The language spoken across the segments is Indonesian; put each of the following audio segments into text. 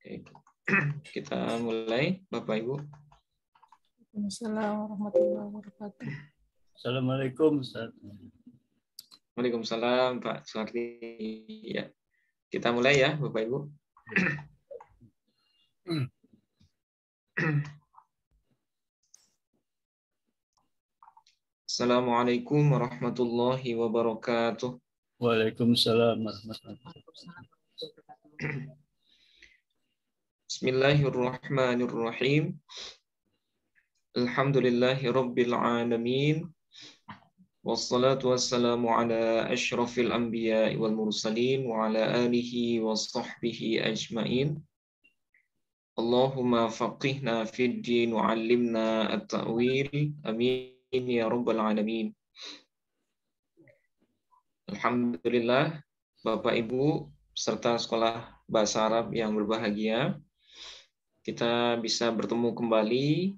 Oke. Kita mulai, Bapak Ibu. Assalamualaikum warahmatullahi wabarakatuh. Assalamualaikum Ustaz. Waalaikumsalam Pak Suhardi. Ya, kita mulai ya Bapak Ibu. Assalamualaikum warahmatullahi wabarakatuh. Waalaikumsalam warahmatullahi wabarakatuh. Bismillahirrahmanirrahim. Alhamdulillahi rabbil alamin. Wassalatu wassalamu ala asyrafil anbiya'i wal mursalin wa ala alihi wa sahbihi ajmain. Allahumma faqihna fid din wa 'allimna at-ta'wil. Amin ya rabbal alamin. Alhamdulillah, Bapak Ibu serta sekolah bahasa Arab yang berbahagia, kita bisa bertemu kembali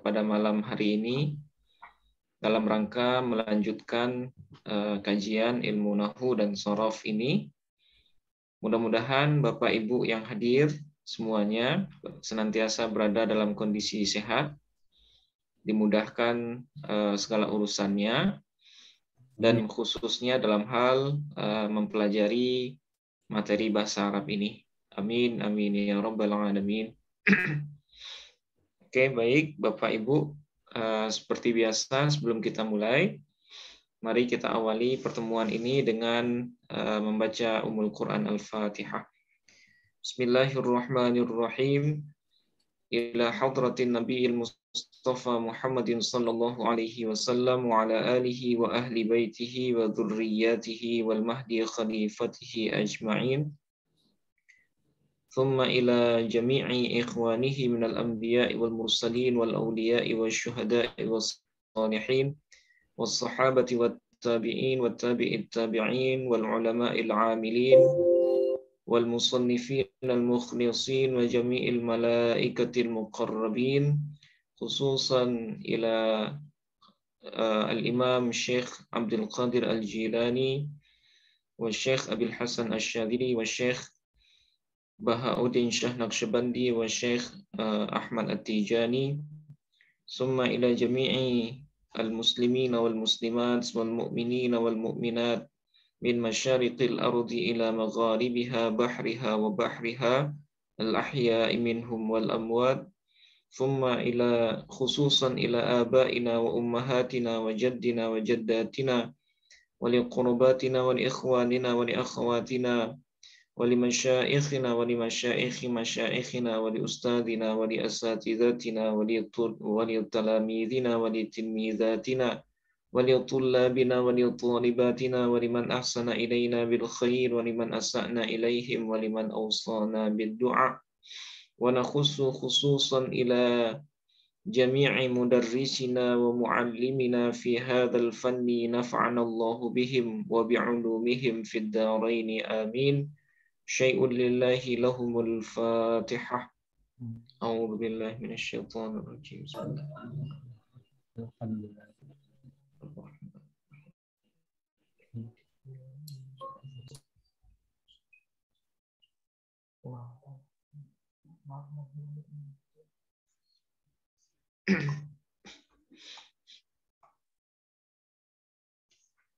pada malam hari ini dalam rangka melanjutkan kajian ilmu nahwu dan shorof ini. Mudah-mudahan Bapak Ibu yang hadir semuanya senantiasa berada dalam kondisi sehat, dimudahkan segala urusannya, dan khususnya dalam hal mempelajari materi bahasa Arab ini. Amin, amin ya rabbal alamin. Oke, baik Bapak Ibu, seperti biasa sebelum kita mulai, mari kita awali pertemuan ini dengan membaca Ummul Quran Al-Fatihah. Bismillahirrahmanirrahim. Ila hadratin Nabiyil Mustafa Muhammadin sallallahu alaihi wasallam wa ala alihi wa ahli baitihi wa dhurriyyatihi wal mahdi khalifatihi ajma'in. ثم إلى جميع إخوانه من الأنبياء والمرسلين والأولياء والشهداء والصالحين والصحابة والتابعين والتابع التابعين والعلماء العاملين والمصنفين المخلصين وجميع الملائكة المقربين خصوصا إلى الإمام الشيخ عبد القادر الجيلاني والشيخ أبي الحسن الشاذلي والشيخ Bahauddin Syekh Naqsyabandi wa Syekh Ahmad At-Tijani, summa ila jami'i al-muslimina wal muslimat wal mu'minina wal mu'minat min masyariqil ardi ila magharibiha bahriha wa bahriha al-ahya'i minhum wal amwat, summa ila khususan ila abaina wa ummahatina wa jaddina wa jaddatina wa liqurbatina wa liikhwanina wa liakhawatina ولمشائخنا ولمشائخ مشائخنا ولأستاذنا ولأساتذتنا ولتلاميذنا ولتلميذاتنا ولطلابنا ولطالباتنا ولمن أحسن إلينا بالخير ولمن أسأنا إليهم ولمن أوصانا بالدعاء ونخص خصوصا إلى جميع مدرسنا ومعلمنا في هذا الفن نفعنا الله بهم وبعلومهم في الدارين آمين. شيء لله لهم الفاتحة. أعوذ بالله من الشيطان الرجيم.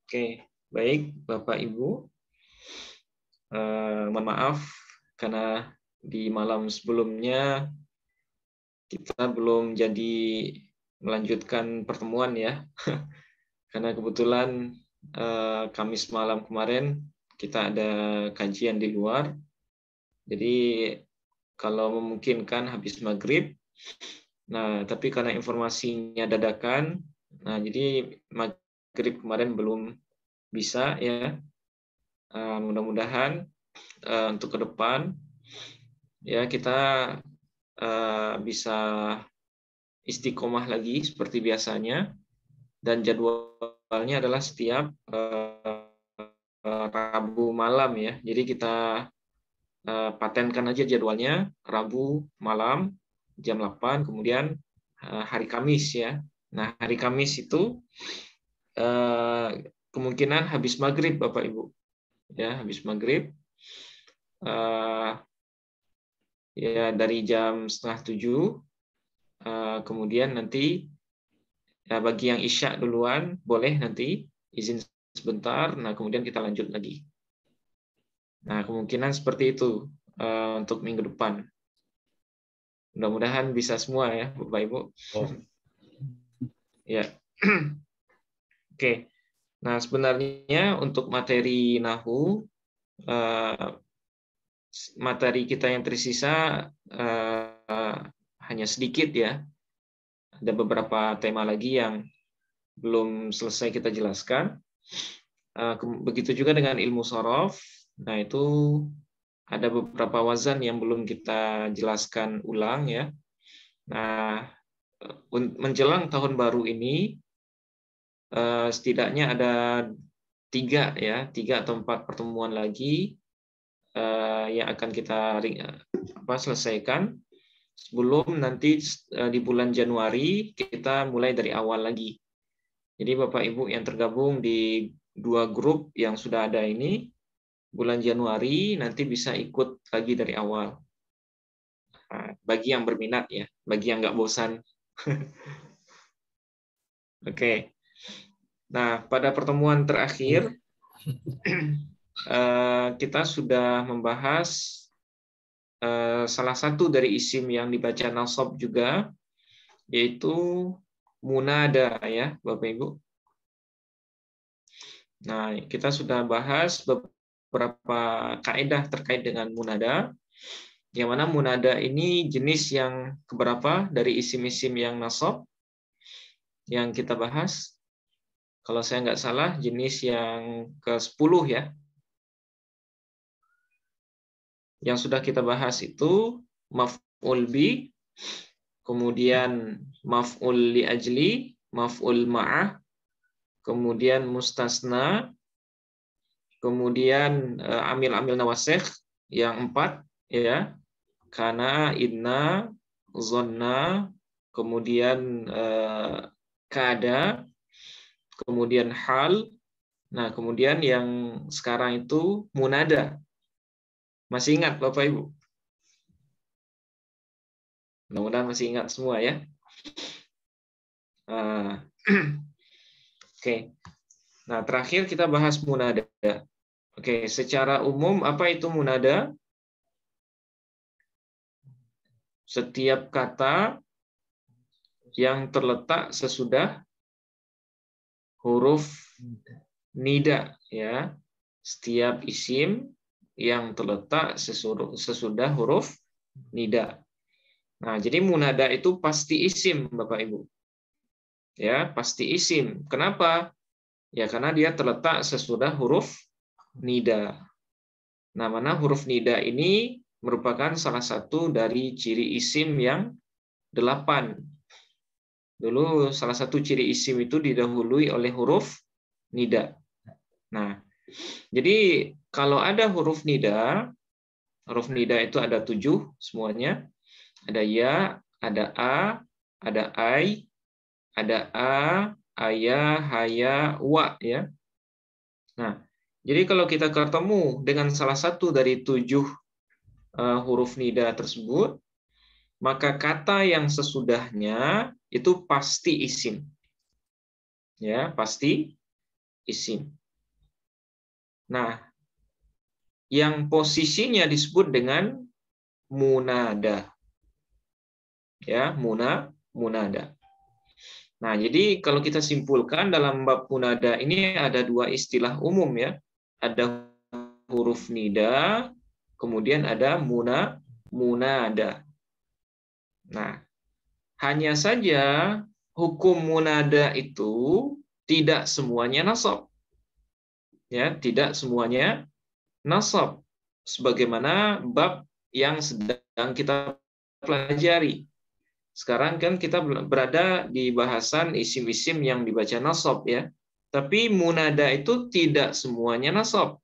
Oke, baik Bapak Ibu. Mohon maaf karena di malam sebelumnya kita belum jadi melanjutkan pertemuan ya. Karena kebetulan Kamis malam kemarin kita ada kajian di luar. Jadi kalau memungkinkan habis maghrib. Nah, tapi karena informasinya dadakan, nah jadi maghrib kemarin belum bisa ya. Mudah-mudahan untuk ke depan ya kita bisa istiqomah lagi seperti biasanya, dan jadwalnya adalah setiap Rabu malam ya. Jadi kita patenkan aja jadwalnya Rabu malam jam 8, kemudian hari Kamis ya. Nah, hari Kamis itu kemungkinan habis maghrib Bapak Ibu. Ya, habis maghrib. ya dari jam 6:30. Kemudian nanti bagi yang isya duluan boleh nanti izin sebentar. Nah, kemudian kita lanjut lagi. Nah, kemungkinan seperti itu untuk minggu depan. Mudah-mudahan bisa semua ya, Bapak Ibu. Oh. Ya. Oke. Nah, sebenarnya untuk materi Nahu, materi kita yang tersisa hanya sedikit ya. Ada beberapa tema lagi yang belum selesai kita jelaskan. Begitu juga dengan ilmu sorof. Nah, itu ada beberapa wazan yang belum kita jelaskan ulang ya. Nah, menjelang tahun baru ini, setidaknya ada 3 atau 4 pertemuan lagi yang akan kita selesaikan sebelum nanti di bulan Januari kita mulai dari awal lagi. Jadi Bapak Ibu yang tergabung di 2 grup yang sudah ada ini, bulan Januari nanti bisa ikut lagi dari awal. Nah, bagi yang berminat ya, bagi yang nggak bosan. Oke. Nah, pada pertemuan terakhir kita sudah membahas salah satu dari isim yang dibaca nasab juga, yaitu munada ya, Bapak Ibu. Nah, kita sudah bahas beberapa kaidah terkait dengan munada, yang mana munada ini jenis yang keberapa dari isim-isim yang nasab yang kita bahas. Kalau saya nggak salah, jenis yang ke-10 ya. Yang sudah kita bahas itu maf'ul bi, kemudian maf'ul li ajli, maf'ul ma'ah, kemudian mustasna, kemudian amil-amil nawasikh yang 4 ya. Kana, inna, zonna, kemudian kada, kemudian hal. Nah, kemudian yang sekarang itu munada. Masih ingat Bapak Ibu? Mudah-mudahan masih ingat semua ya. Oke. Nah, terakhir kita bahas munada. Oke, secara umum apa itu munada? Setiap kata yang terletak sesudah huruf nida ya. Setiap isim yang terletak sesudah huruf nida. Nah, jadi munada itu pasti isim, Bapak Ibu. Ya, pasti isim. Kenapa? Ya, karena dia terletak sesudah huruf nida. Nah, mana huruf nida ini merupakan salah satu dari ciri isim yang 8. Dulu salah satu ciri isim itu didahului oleh huruf nida. Nah, jadi kalau ada huruf nida itu ada 7 semuanya. Ada ya, ada a, ada ai, ada a, aya, haya, wa ya. Nah, jadi kalau kita ketemu dengan salah satu dari 7 huruf nida tersebut, maka kata yang sesudahnya itu pasti isim. Ya, pasti isim. Nah, yang posisinya disebut dengan munada. Ya, munada. Nah, jadi kalau kita simpulkan dalam bab munada ini ada 2 istilah umum ya. Ada huruf nida, kemudian ada munada. Nah, hanya saja hukum munada itu tidak semuanya nasab. Ya, tidak semuanya nasab. Sebagaimana bab yang sedang kita pelajari. Sekarang kan kita berada di bahasan isim-isim yang dibaca nasab ya. Tapi munada itu tidak semuanya nasab.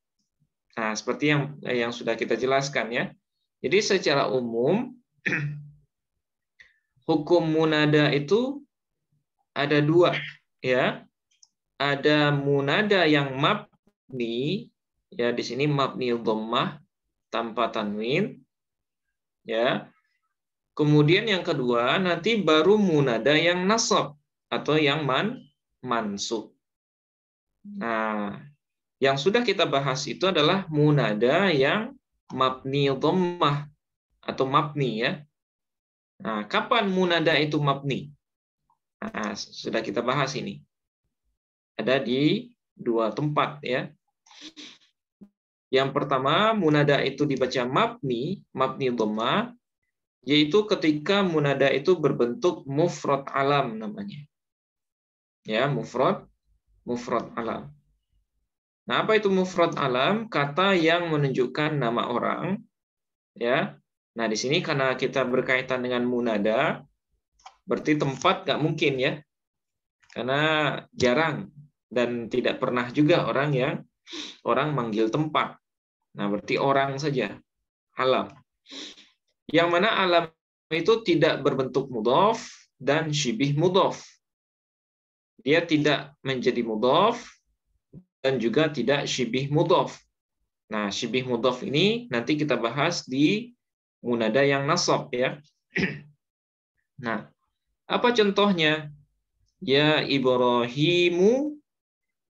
Nah, seperti yang sudah kita jelaskan ya. Jadi secara umum hukum munada itu ada 2 ya. Ada munada yang mabni ya, di sini mabni dhammah tanpa tanwin. Ya. Kemudian yang kedua nanti baru munada yang nasab atau yang mansub. Nah, yang sudah kita bahas itu adalah munada yang mabni dhammah atau mabni ya. Nah, kapan munada itu mabni? Nah, sudah kita bahas ini. Ada di dua tempat ya. Yang pertama, munada itu dibaca mabni dhammah, yaitu ketika munada itu berbentuk mufrad alam namanya. Ya, mufrad alam. Nah, apa itu mufrad alam? Kata yang menunjukkan nama orang, ya. Nah, di sini karena kita berkaitan dengan munada, berarti tempat nggak mungkin ya, karena jarang dan tidak pernah juga orang manggil tempat. Nah, berarti orang saja, alam. Yang mana alam itu tidak berbentuk mudhof dan syibih mudhof. Dia tidak menjadi mudhof dan juga tidak syibih mudhof. Nah, syibih mudhof ini nanti kita bahas di munada yang nasab ya. Nah, apa contohnya? Ya Ibrahimu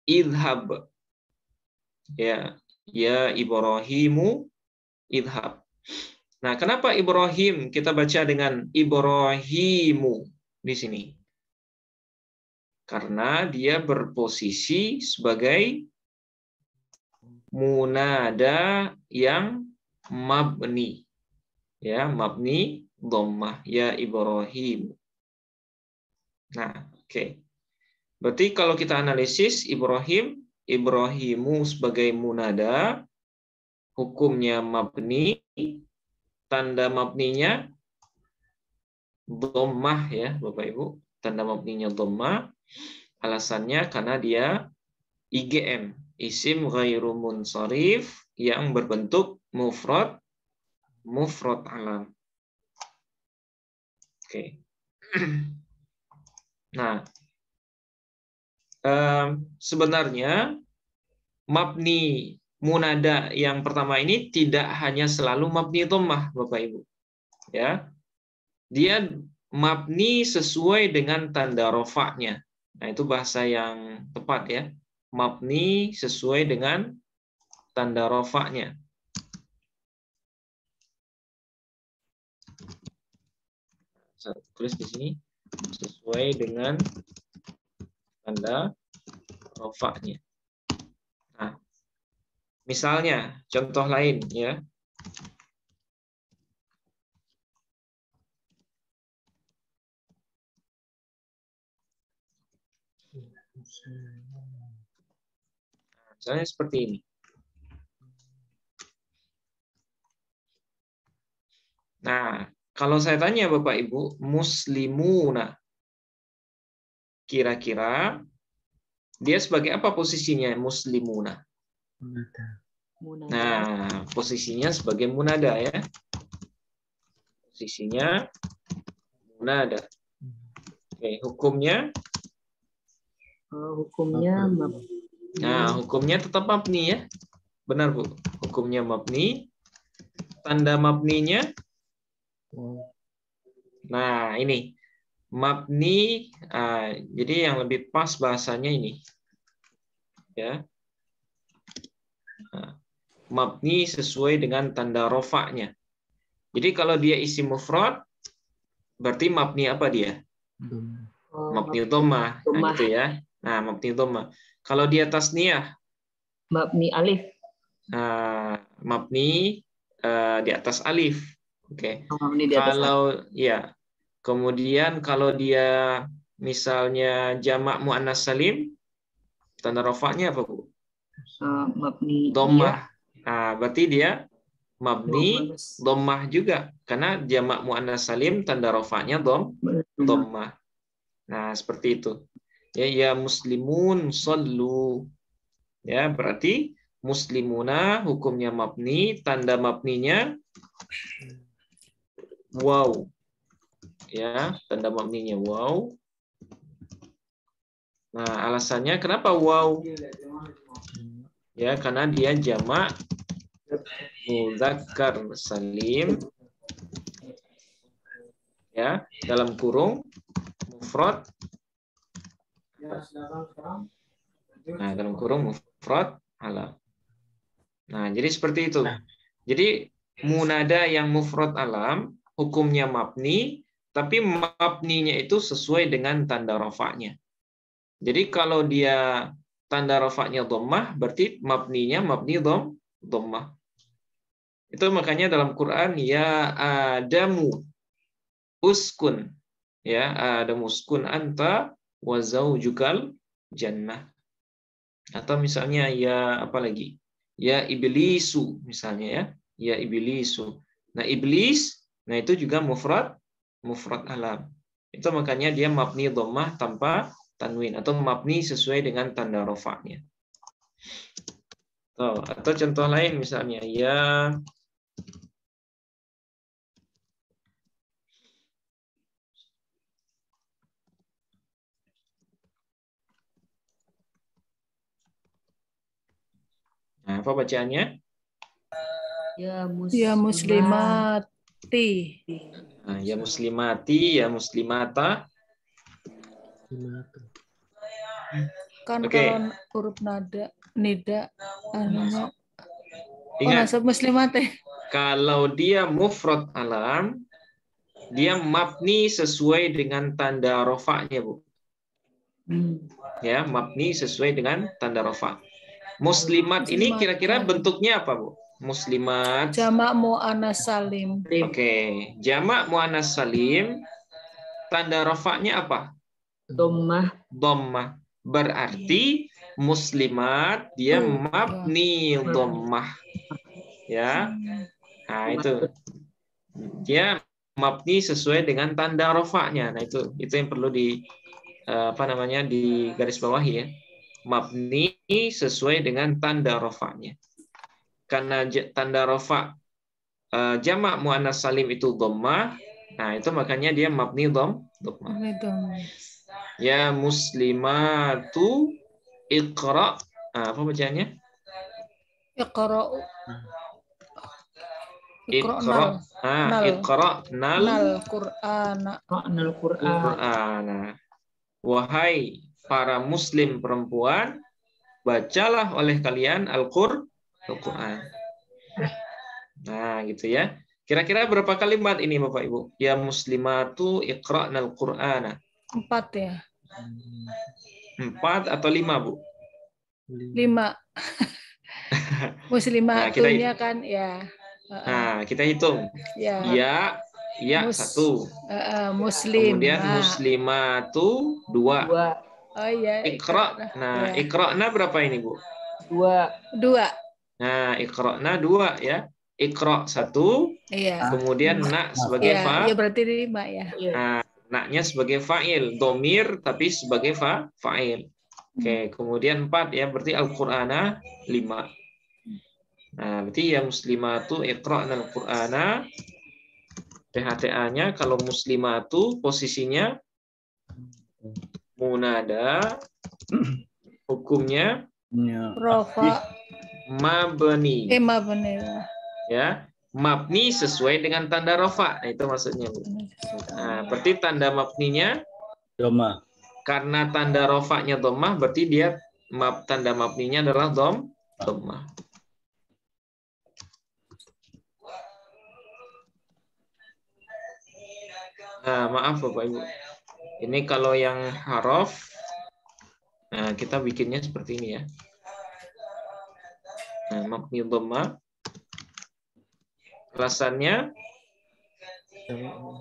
idhab. Ya Ibrahimu idhab. Nah, kenapa Ibrahim kita baca dengan Ibrahimu di sini? Karena dia berposisi sebagai munada yang mabni. Ya, mabni dhammah ya Ibrahim. Nah, oke. Berarti kalau kita analisis Ibrahimu sebagai munada, hukumnya mabni, tanda mabninya dhammah ya, Bapak Ibu. Tanda mabninya dhammah. Alasannya karena dia IGM, isim ghairu munsharif yang berbentuk mufrad alam. Oke. Nah, sebenarnya mabni munada yang pertama ini tidak hanya selalu mabni dhammah, Bapak Ibu. Ya. Dia mabni sesuai dengan tanda rofaknya. Nah, itu bahasa yang tepat ya. Mabni sesuai dengan tanda rofaknya. Saya tulis di sini sesuai dengan tanda rofaknya. Nah, misalnya contoh lain ya. Misalnya seperti ini. Nah, kalau saya tanya Bapak Ibu, muslimuna, kira-kira dia sebagai apa posisinya muslimuna? Nah, posisinya sebagai munada ya. Posisinya munada. Oke, hukumnya? Hukumnya mabni. Nah, hukumnya tetap mabni ya. Benar, Bu. Hukumnya mabni. Tanda mabninya? Nah, ini. Mabni, jadi yang lebih pas bahasanya ini. Ya. Nah, mabni sesuai dengan tanda rofaknya. Jadi kalau dia isim mufrad, berarti mabni apa dia? Mabni dhammah. Nah, gitu ya. Nah, mabni dhammah. Kalau dia tasniyah, mabni alif. Mabni di atas alif. Oke. Mabni di atas kalau alif. Ya. Kemudian kalau dia misalnya jamak muannas salim, tanda rofaknya apa, Bu? Mabni dhammah. Nah, berarti dia mabni dhammah juga karena jamak muannas salim tanda rofaknya dhammah. Nah, seperti itu. Ya muslimun sallu. Ya, berarti muslimuna hukumnya mabni, tanda mabninya waw. Ya, tanda mabninya waw. Nah, alasannya kenapa waw? Ya, karena dia jamak mudzakkar salim ya, dalam kurung mufrad. Nah, dalam kurung mufrad alam. Nah, jadi seperti itu. Jadi munada yang mufrad alam hukumnya mabni, tapi mabninya itu sesuai dengan tanda rafa'nya. Jadi kalau dia tanda rafa'nya dhammah, berarti mabninya mabni dhammah. Itu makanya dalam Quran ya Adamu uskun, ya Adamu uskun anta wa zaujukal jannah. Atau misalnya ya apa lagi? Ya iblisu misalnya ya. Ya iblisu. Nah, iblis, nah itu juga mufrad alam. Itu makanya dia mabni dhammah tanpa tanwin atau mabni sesuai dengan tanda rafa'nya. Atau contoh lain misalnya ya nah, apa bacaannya? Ya muslimati. Nah, ya muslimati, ya muslimata. Kan Oke. kalau huruf nida anunya Ingat, nasab muslimati. kalau dia mufrad alam, dia mabni sesuai dengan tanda rafa'nya, Bu. Ya, mabni sesuai dengan tanda rafa'. Muslimat ini kira-kira bentuknya apa, Bu? Muslimat. Jamak muannas salim. Oke, jamak muannas salim, tanda rafa'nya apa? Dhammah. Berarti muslimat dia mabni dhammah. Ya. Nah, itu. Dia mabni sesuai dengan tanda rafa'nya. Nah, itu yang perlu di di garis bawahi ya. Mabni sesuai dengan tanda rafa'nya. Karena tanda rafa' jamak muannas salim itu dhammah, nah itu makanya dia mabni dhammah. Ya muslimatu iqra. Nah, apa bacaannya? Iqra'u. Iqra. Iqra'nal Qur'ana. Wahai para muslim perempuan, bacalah oleh kalian Al-Qur'an. Nah, gitu ya. Kira-kira berapa kalimat ini Bapak Ibu? Ya muslimatu iqra'nal Qur'ana. 4 ya. 4 atau 5, Bu? 5. Muslimatunya kan ya. Nah, kita hitung. Ya. Ya 1. Muslim. Kemudian muslimatu 2. Oh iya. Iqra. Nah, iqra'na berapa ini, Bu? 2. Nah, iqra'na 2 ya. Iqra' 1. Iya. Kemudian na sebagai fa. Ya berarti 5 ya. Nah, na-nya sebagai fa'il, domir tapi sebagai fa'il. Oke, kemudian 4 ya, berarti Al-Qur'ana 5. Nah, berarti ya muslimatu iqra'nal Qur'ana. PHTA-nya kalau muslimatu posisinya munada, hukumnya rafa mabni. Mabni. Ya, mabni sesuai dengan tanda rafa. Nah, itu maksudnya, Bu. Nah, berarti tanda mabninya dhammah. Karena tanda rafa'nya dhammah, berarti dia tanda mabninya adalah dhammah. Nah, maaf Bapak Ibu. Ini kalau yang haraf, nah kita bikinnya seperti ini ya. Nah, mabni dhammah. Alasannya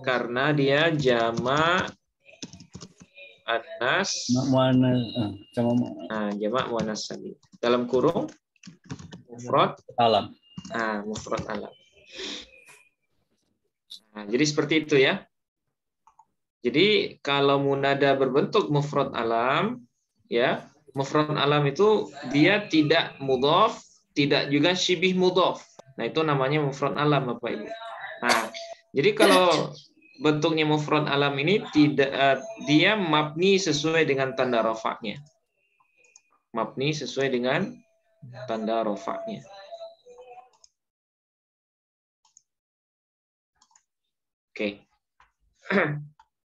karena dia jamak muannas. Jamak muannas salim. Dalam kurung mufrad alam. Nah, mufrad alam. Nah, jadi seperti itu ya. Jadi kalau munada berbentuk mufrad alam, ya, mufrad alam itu dia tidak mudhaf, tidak juga syibih mudhaf. Nah, itu namanya mufrad alam, Bapak Ibu. Nah, jadi kalau bentuknya mufrad alam ini tidak dia mabni sesuai dengan tanda rafa'nya. Mabni sesuai dengan tanda rafa'nya. Oke.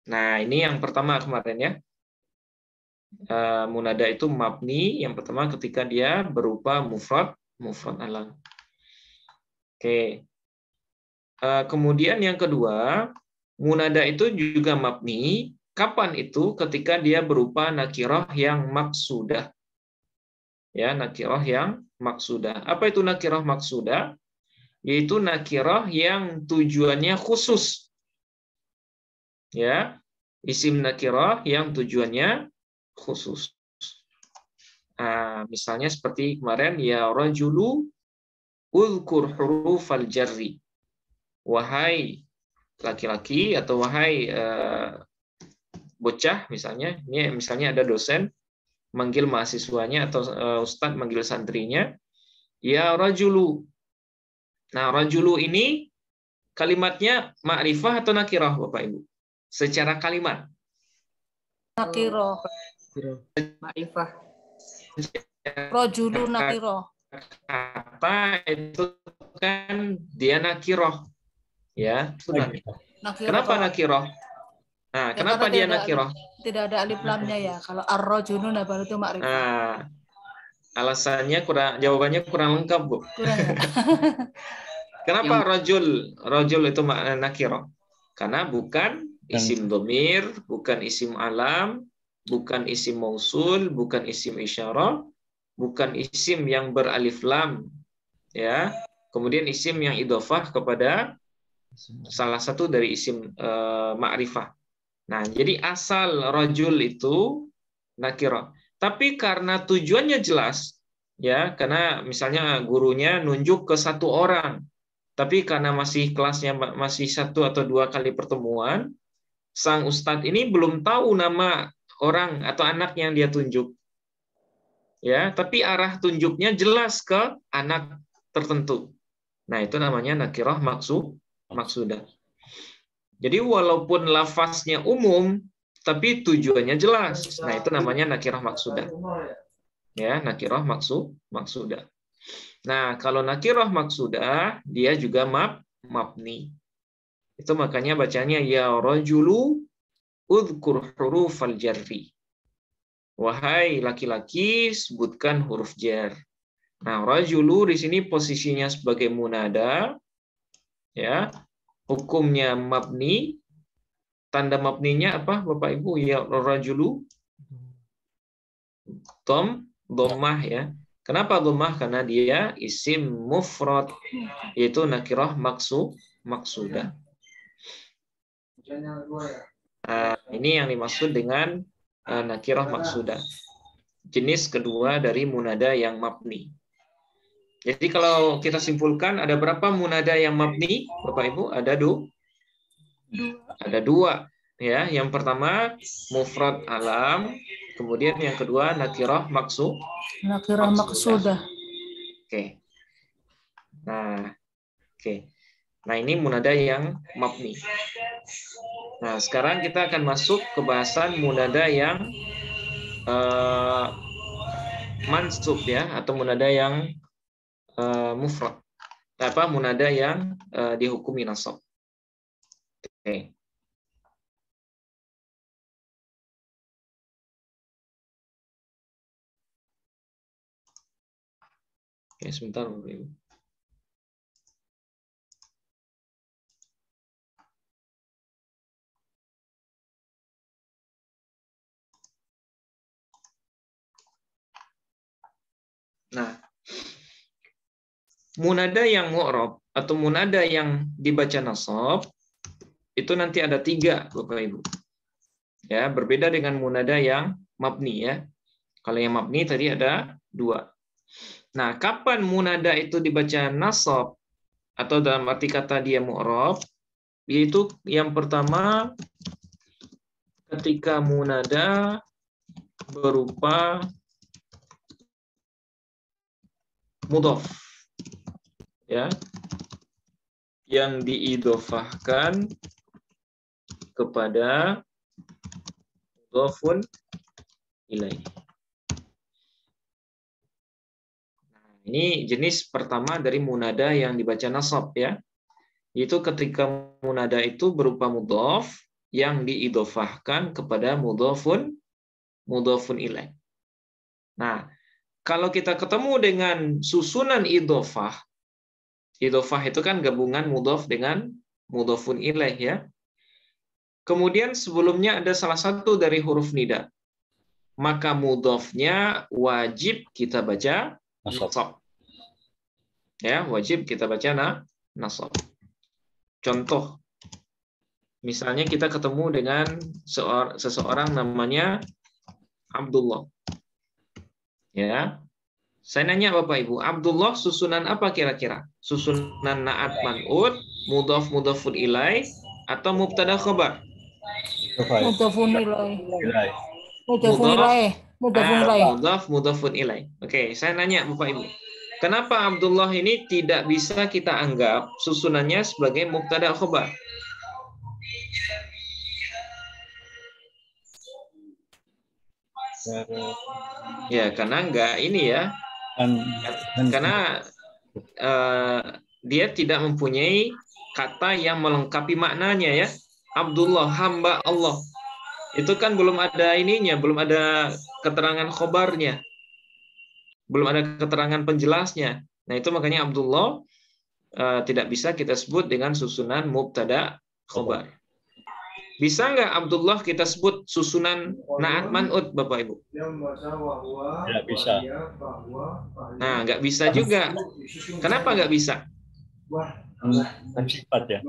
Nah, ini yang pertama kemarin ya. Munada itu mabni yang pertama ketika dia berupa mufrad alam. Oke. Kemudian yang kedua, munada itu juga mabni. Kapan itu? Ketika dia berupa nakirah yang maksudah. Ya, nakirah yang maksudah. Apa itu nakirah maksudah? Yaitu nakirah yang tujuannya khusus. Ya, isim nakirah yang tujuannya khusus. Nah, misalnya seperti kemarin, ya rajulu uzkur hurufal jarri. Wahai laki-laki atau wahai bocah misalnya, ini misalnya ada dosen manggil mahasiswanya atau ustadz manggil santrinya, ya rajulu. Nah, rajulu ini kalimatnya ma'rifah atau nakirah Bapak Ibu? Secara kalimat. Nakiro. Ma'rifah. Rojulu nakiro. Kata itu kan dia nakiroh, ya. Nakiro. Kenapa nakiroh? Nah, Ya, kenapa karena dia nakiroh? Tidak ada alif lamnya ya. Kalau ar-rojulu nah baru itu makrifah. Nah, alasannya jawabannya kurang lengkap, Bu. Kurang ya? Kenapa rojul itu makna nakiroh? Karena bukan isim domir, bukan isim alam, bukan isim mausul, bukan isim isyarah, bukan isim yang beralif lam, ya. Kemudian isim yang idhofah kepada salah satu dari isim ma'rifah. Nah, jadi asal rajul itu nakirah. Tapi karena tujuannya jelas, ya, karena misalnya gurunya nunjuk ke satu orang, tapi karena masih kelasnya masih satu atau dua kali pertemuan, sang ustadz ini belum tahu nama orang atau anak yang dia tunjuk. Ya, tapi arah tunjuknya jelas ke anak tertentu. Nah, itu namanya nakirah maksudah. Jadi walaupun lafaznya umum, tapi tujuannya jelas. Nah, itu namanya nakirah maksudah. Ya, nakirah maksudah. Nah, kalau nakirah maksudah, dia juga mabni. Itu makanya bacanya ya rajulu udhkur hurufal jarri. Wahai laki-laki, sebutkan huruf jar. Nah, rajulu di sini posisinya sebagai munada, ya. Hukumnya mabni. Tanda mabninya apa, Bapak Ibu? Ya rajulu dhammah ya. Kenapa dhammah? Karena dia isim mufrad, yaitu nakirah maksudah. Ini yang dimaksud dengan nakirah maksudah. Jenis kedua dari munada yang mabni. Jadi kalau kita simpulkan ada berapa munada yang mabni, Bapak Ibu? Ada dua. Ya, yang pertama mufrad alam, kemudian yang kedua nakirah Nakirah maksudah. Oke. Nah, oke. Nah, ini munada yang mabni. Nah, sekarang kita akan masuk ke bahasan munada yang mansub ya, atau munada yang mufrad. Munada yang dihukumi nasab. Oke. Oke, sebentar Bapak Ibu. Nah, munada yang mu'rab atau munada yang dibaca nasab itu nanti ada 3, Bapak Ibu. Ya, berbeda dengan munada yang mabni ya. Kalau yang mabni tadi ada 2. Nah, kapan munada itu dibaca nasab atau dalam arti kata dia mu'rab? Yaitu yang pertama ketika munada berupa mudhaf ya, yang diidhofahkan kepada mudhafun ilaih. Nah, ini jenis pertama dari munada yang dibaca nasab ya. Yaitu ketika munada itu berupa mudhaf yang diidhofahkan kepada mudhofun ilaih. Nah, kalau kita ketemu dengan susunan idhofah itu kan gabungan mudhof dengan mudhofun ilaih ya. Kemudian sebelumnya ada salah satu dari huruf nida. Maka mudhofnya wajib kita baca nasab. Ya, wajib kita baca nasab. Contoh, misalnya kita ketemu dengan seseorang namanya Abdullah. Ya. Saya nanya Bapak Ibu, Abdullah susunan apa kira-kira? Susunan na'at man'ut, mudhaf mudhafun ilaih, atau mubtada khabar? Mudhafun ilaih. Nilai. Mudhafun ilaih. Mudhafun ilaih. Mudhaf mudhafun ilaih. Oke, saya nanya Bapak Ibu. Kenapa Abdullah ini tidak bisa kita anggap susunannya sebagai mubtada khabar? Ya, karena enggak ini ya. Karena dia tidak mempunyai kata yang melengkapi maknanya ya. Abdullah, hamba Allah. Itu kan belum ada ininya, belum ada keterangan khobarnya. Belum ada keterangan penjelasnya. Nah, itu makanya Abdullah tidak bisa kita sebut dengan susunan mubtada khobar. Bisa nggak Abdullah kita sebut susunan na'at man'ut, Bapak Ibu? Tidak bisa. Nah, nggak bisa juga. Kenapa nggak bisa? Sifat ya.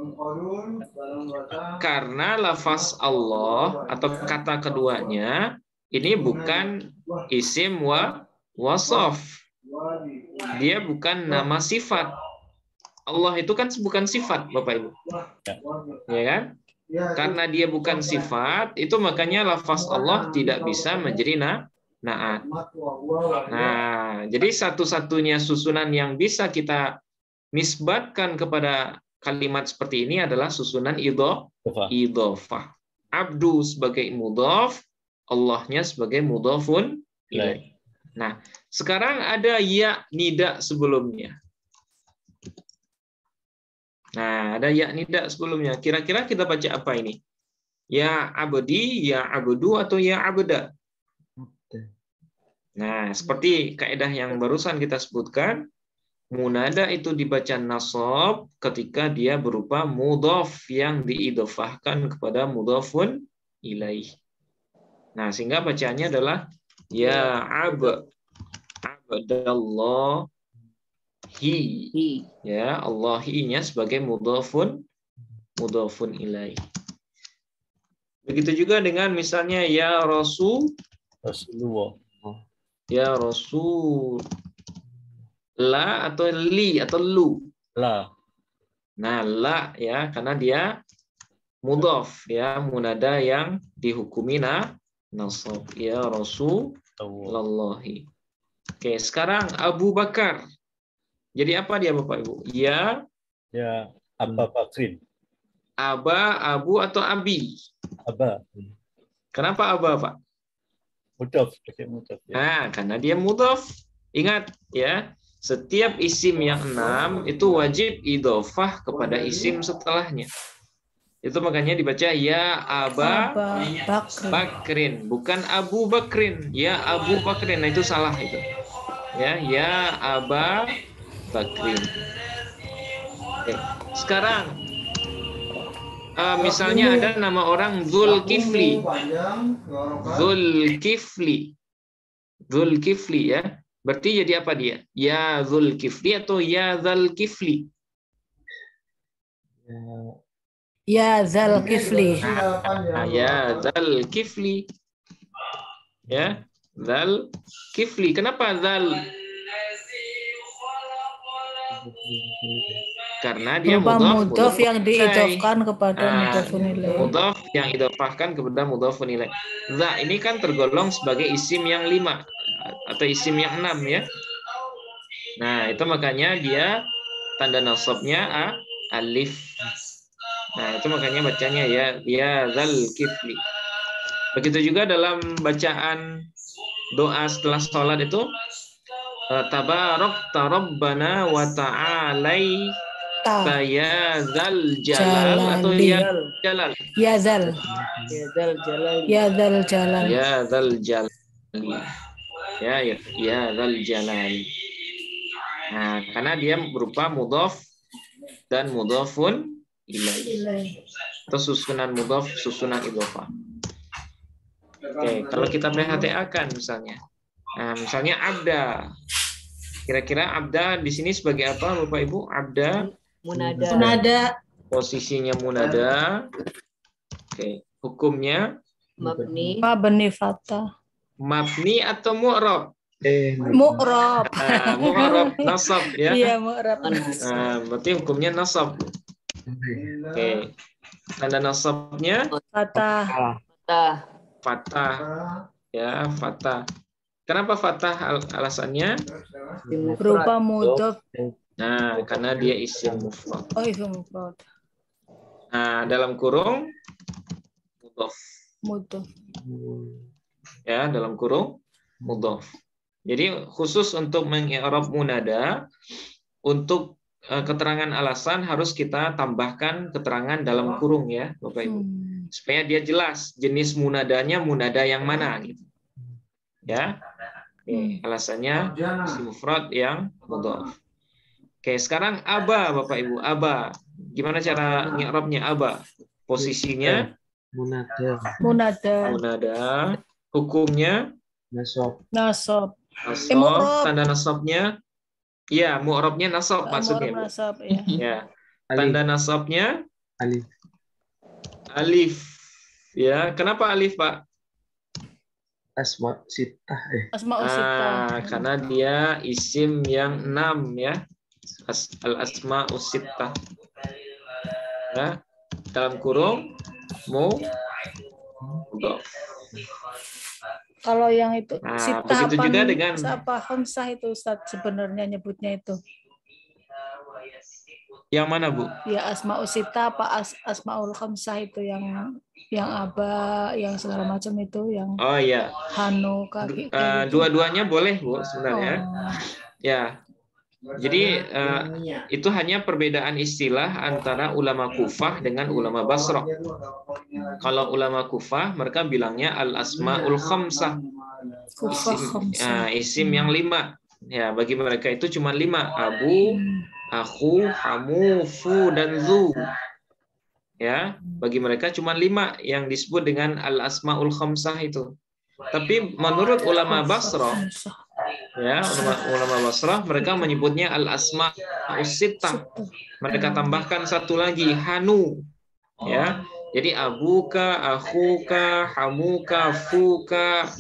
Karena lafaz Allah atau kata keduanya ini bukan isim wasaf. Dia bukan nama sifat. Allah itu kan bukan sifat, Bapak Ibu. Ya kan? Karena dia bukan sifat, itu makanya lafaz Allah tidak bisa menjadi na'at. Nah, jadi satu-satunya susunan yang bisa kita nisbatkan kepada kalimat seperti ini adalah susunan idhofah. Abdu sebagai mudhaf, Allahnya sebagai mudhafun ilaih. Nah, sekarang ada ya nida sebelumnya. Nah, ada ya nida sebelumnya. Kira-kira kita baca apa ini? Ya abdi, ya abdu, atau ya abda? Nah, seperti kaidah yang barusan kita sebutkan, munada itu dibaca nasab ketika dia berupa mudhaf yang diidhofahkan kepada mudhafun ilaih. Nah, sehingga bacaannya adalah ya abdallah. Ya, Allahi-nya sebagai mudhafun ilaih. Begitu juga dengan misalnya ya Rasulullah. Ya Rasul la atau li atau lu. La. Nah, la ya karena dia mudhaf ya, munada yang dihukumi nasab. Ya Rasulullahi. Oke, sekarang Abu Bakar. Jadi apa dia Bapak Ibu? Ya Aba Bakrin. Aba, Abu, atau Abi? Aba. Kenapa Aba, Pak? Mudhaf. Ya. Nah, karena dia mudhaf. Ingat ya, setiap isim yang 6 itu wajib idhofah kepada isim setelahnya. Itu makanya dibaca ya Aba Bakrin, bukan Abu Bakrin. Ya Abu Bakrin. Nah, itu salah itu. Ya Aba Bakrin. Oke. Sekarang misalnya ada nama orang Zulkifli ya. Berarti jadi apa dia? Ya Zulkifli atau ya Zalkifli? Ya Zalkifli. Ya Zalkifli. Ya Zalkifli. Kenapa Zal? Karena dia mudhaf yang diidhofkan kepada mudhafun ilaih. Mudhaf yang idhofahkan kepada mudhafun ilaih. Za ini kan tergolong sebagai isim yang 5 atau isim yang 6 ya. Nah, itu makanya dia tanda nasabnya alif. Nah, itu makanya bacanya ya Zalkifli. Begitu juga dalam bacaan doa setelah sholat itu Tabarakta Rabbana wa ta'alai Ya zal jalal atau ya jalal? Ya zal. Ya dal jalal. Ya zal jalal. Ya zal jalali. Ya zal jalali. Nah, karena dia berupa mudhaf dan mudhafun ilaih. Atau susunan mudhaf, susunan idhofah. Oke, kalau kita PHTA-kan misalnya. Nah, misalnya abda. Kira-kira abda di sini sebagai apa, Bapak Ibu? Abda Munada. Munada. posisinya munada. Oke, hukumnya Mabni. Mabni fatah. mabni atau mu'rab? Mu'rab. Mu'rab nasab ya. Iya, mu'rab. Berarti hukumnya nasab. Oke. Tanda nasabnya Fatah. Fatah. fathah ya, fathah. Kenapa fathah alasannya? Berupa mudhaf. Nah, karena dia isim mufrad. Oh, itu mufrad. Nah, dalam kurung mudhaf. Mudhaf. Ya, dalam kurung mudhaf. Jadi khusus untuk mengi'rab munada, untuk keterangan alasan harus kita tambahkan keterangan dalam kurung ya, Bapak Ibu. Supaya dia jelas jenis munadanya munada yang mana gitu. Ya. Oke, alasannya isim mufrad yang mudhaf. Oke, sekarang aba Bapak Ibu, aba. Gimana cara ngi'rabnya aba? Posisinya Munada. munada. Hukumnya Nasab. nasab. Mu'rab. Tanda nasabnya ya, mu'rabnya nasab maksudnya. Mu'rab Bu. nasab ya. Ya. Tanda nasabnya alif. Ya, kenapa alif, Pak? Asma'us sittah. Karena dia isim yang 6 ya. Al-asma'us sittah. Ya. Dalam kurung mudhaf. Kalau yang itu Nah, sittah begitu apa juga dengan apa khamsah itu Ustaz sebenarnya nyebutnya itu. yang mana, Bu? Ya asmaul sittah apa asmaul khamsah itu yang aba, yang segala macam itu yang Oh iya. hanu kaki gitu. Dua-duanya boleh, Bu, sebenarnya. Oh. Ya. Jadi itu hanya perbedaan istilah antara ulama Kufah dengan ulama Basrah. Kalau ulama Kufah mereka bilangnya al-asmaul khamsah. Isim yang 5. Ya, bagi mereka itu cuma 5. Abu, aku, hamu, fu, dan zu. Ya, bagi mereka cuma 5 yang disebut dengan al-asmaul khamsah itu. Tapi menurut ulama Basrah, ya, ulama Basrah mereka menyebutnya al-asma'us sittah. Mereka tambahkan satu lagi, hanu. Ya. Jadi abuka, akhuka, hamuka, fuka,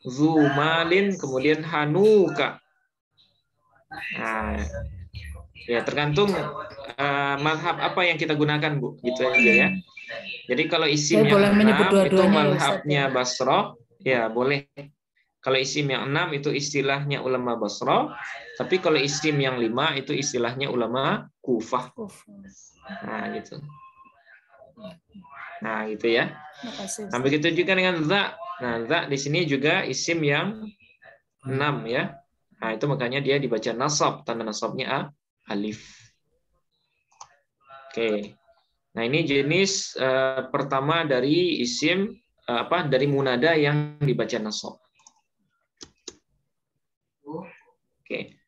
zumalin, kemudian hanuka. Nah, ya tergantung mazhab apa yang kita gunakan, Bu. Gitu aja ya. Jadi kalau isim yang 6 itu mazhabnya Basrah, ya boleh. Kalau isim yang 6 itu istilahnya ulama Basrah, tapi kalau isim yang 5 itu istilahnya ulama Kufah. Nah, gitu. Nah, gitu ya. Nah, begitu juga dengan za. Nah, za di sini juga isim yang 6 ya. Nah, itu makanya dia dibaca nasab, tanda nasabnya alif. Oke. Nah, ini jenis pertama dari isim dari munada yang dibaca nasab. Oke.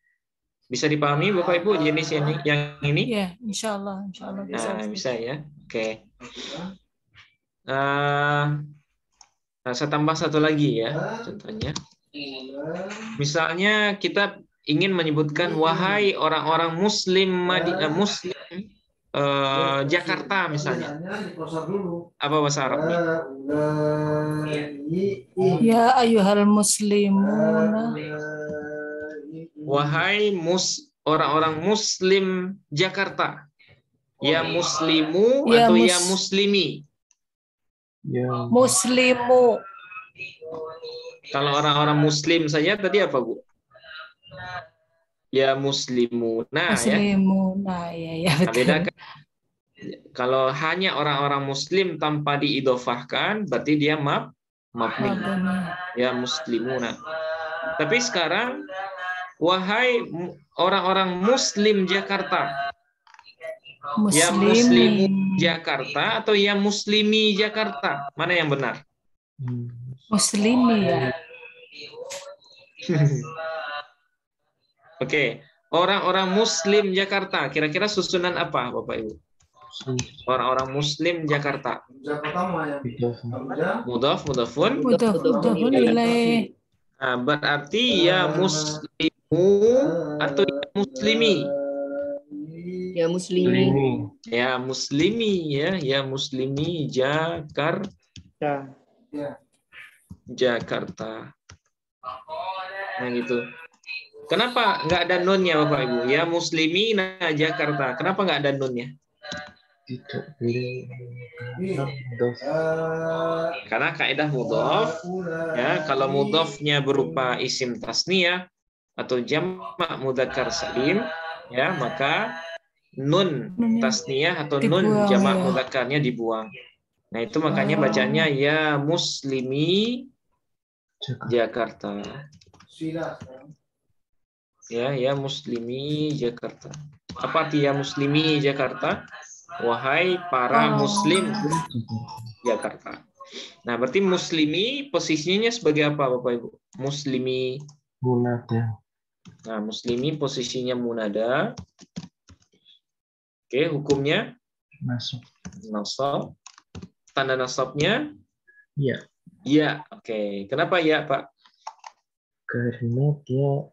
Bisa dipahami Bapak Ibu jenis yang ini? Ya, insya Allah bisa. Nah, bisa ya. Oke. Nah, saya tambah satu lagi ya, contohnya. Misalnya kita ingin menyebutkan wahai orang-orang Muslim Jakarta misalnya. Apa bahasa Arabnya? Ya ayyuhal muslimuna. Wahai orang-orang Muslim Jakarta. Ya muslimu atau ya muslimi? Muslimu. Kalau orang-orang Muslim saja tadi apa, Bu? Ya muslimuna ya. Muslimuna ya Nah, bedakan. Kalau hanya orang-orang Muslim tanpa diidofahkan, berarti dia mabni. Ya muslimuna. Tapi sekarang wahai orang-orang Muslim Jakarta. Ya muslimu Jakarta atau ya muslimi Jakarta? Mana yang benar? Muslimi ya. Oke, orang-orang Muslim Jakarta. Kira-kira susunan apa, Bapak Ibu? Orang-orang Muslim Jakarta. Mudhaf, mudhafun. Mudhafun ilaih. Nah, berarti ya muslimu atau ya muslimi. Ya muslimi. Ya muslimi ya muslimi Jakarta. Nah gitu. Kenapa nggak ada nunnya Bapak Ibu? Ya muslimi nah Jakarta. Kenapa nggak ada nunnya? Karena kaidah mudhof ya, kalau mudhofnya berupa isim tasniyah atau jamak mudzakkar salim ya, maka nun tasniyah atau nun Dibuang, jamak ya. mudzakarnya dibuang. Nah, itu makanya bacanya ya muslimi Jakarta. Ya muslimi Jakarta. Apa arti ya muslimi Jakarta? Wahai para muslim Jakarta. Nah, berarti muslimi posisinya sebagai apa Bapak Ibu? Muslimi munada. Nah, muslimi posisinya munada. Oke, hukumnya nasab. Tanda nasabnya Ya. ya. Oke, kenapa ya, Pak? Karena dia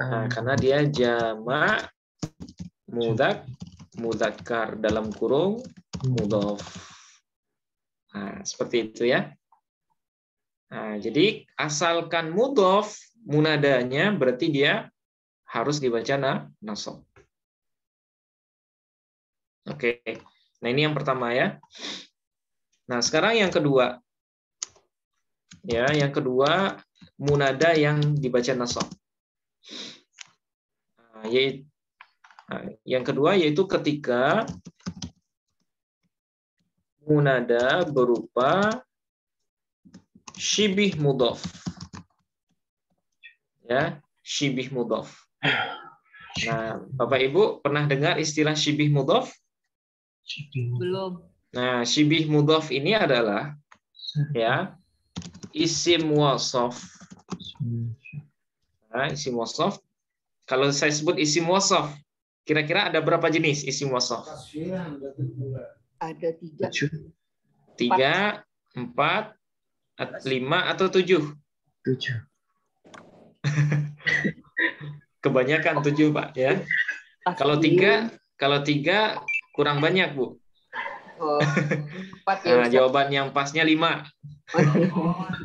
Nah, karena dia jamak mudzakkar dalam kurung mudhof. Nah, seperti itu ya. Nah, jadi asalkan mudhof munadanya berarti dia harus dibaca nasab. Oke. Nah, ini yang pertama ya. Nah, sekarang yang kedua. Ya, yang kedua munada yang dibaca nasab. Yang kedua yaitu ketika munada berupa syibih mudhof. Ya, syibih mudhof. Nah, Bapak Ibu pernah dengar istilah syibih mudhof? Belum. Nah, syibih mudhof ini adalah ya isim wasaf. Nah, isim wasaf. Kalau saya sebut isim wasaf, kira-kira ada berapa jenis isim wasaf? Ada 3. 3, 4, 5 atau 7? 7. Kebanyakan 7, Pak ya. Kalau 3 kurang banyak, Bu. Oh, 4 ya, Nah, Ustaz. jawaban yang pasnya 5.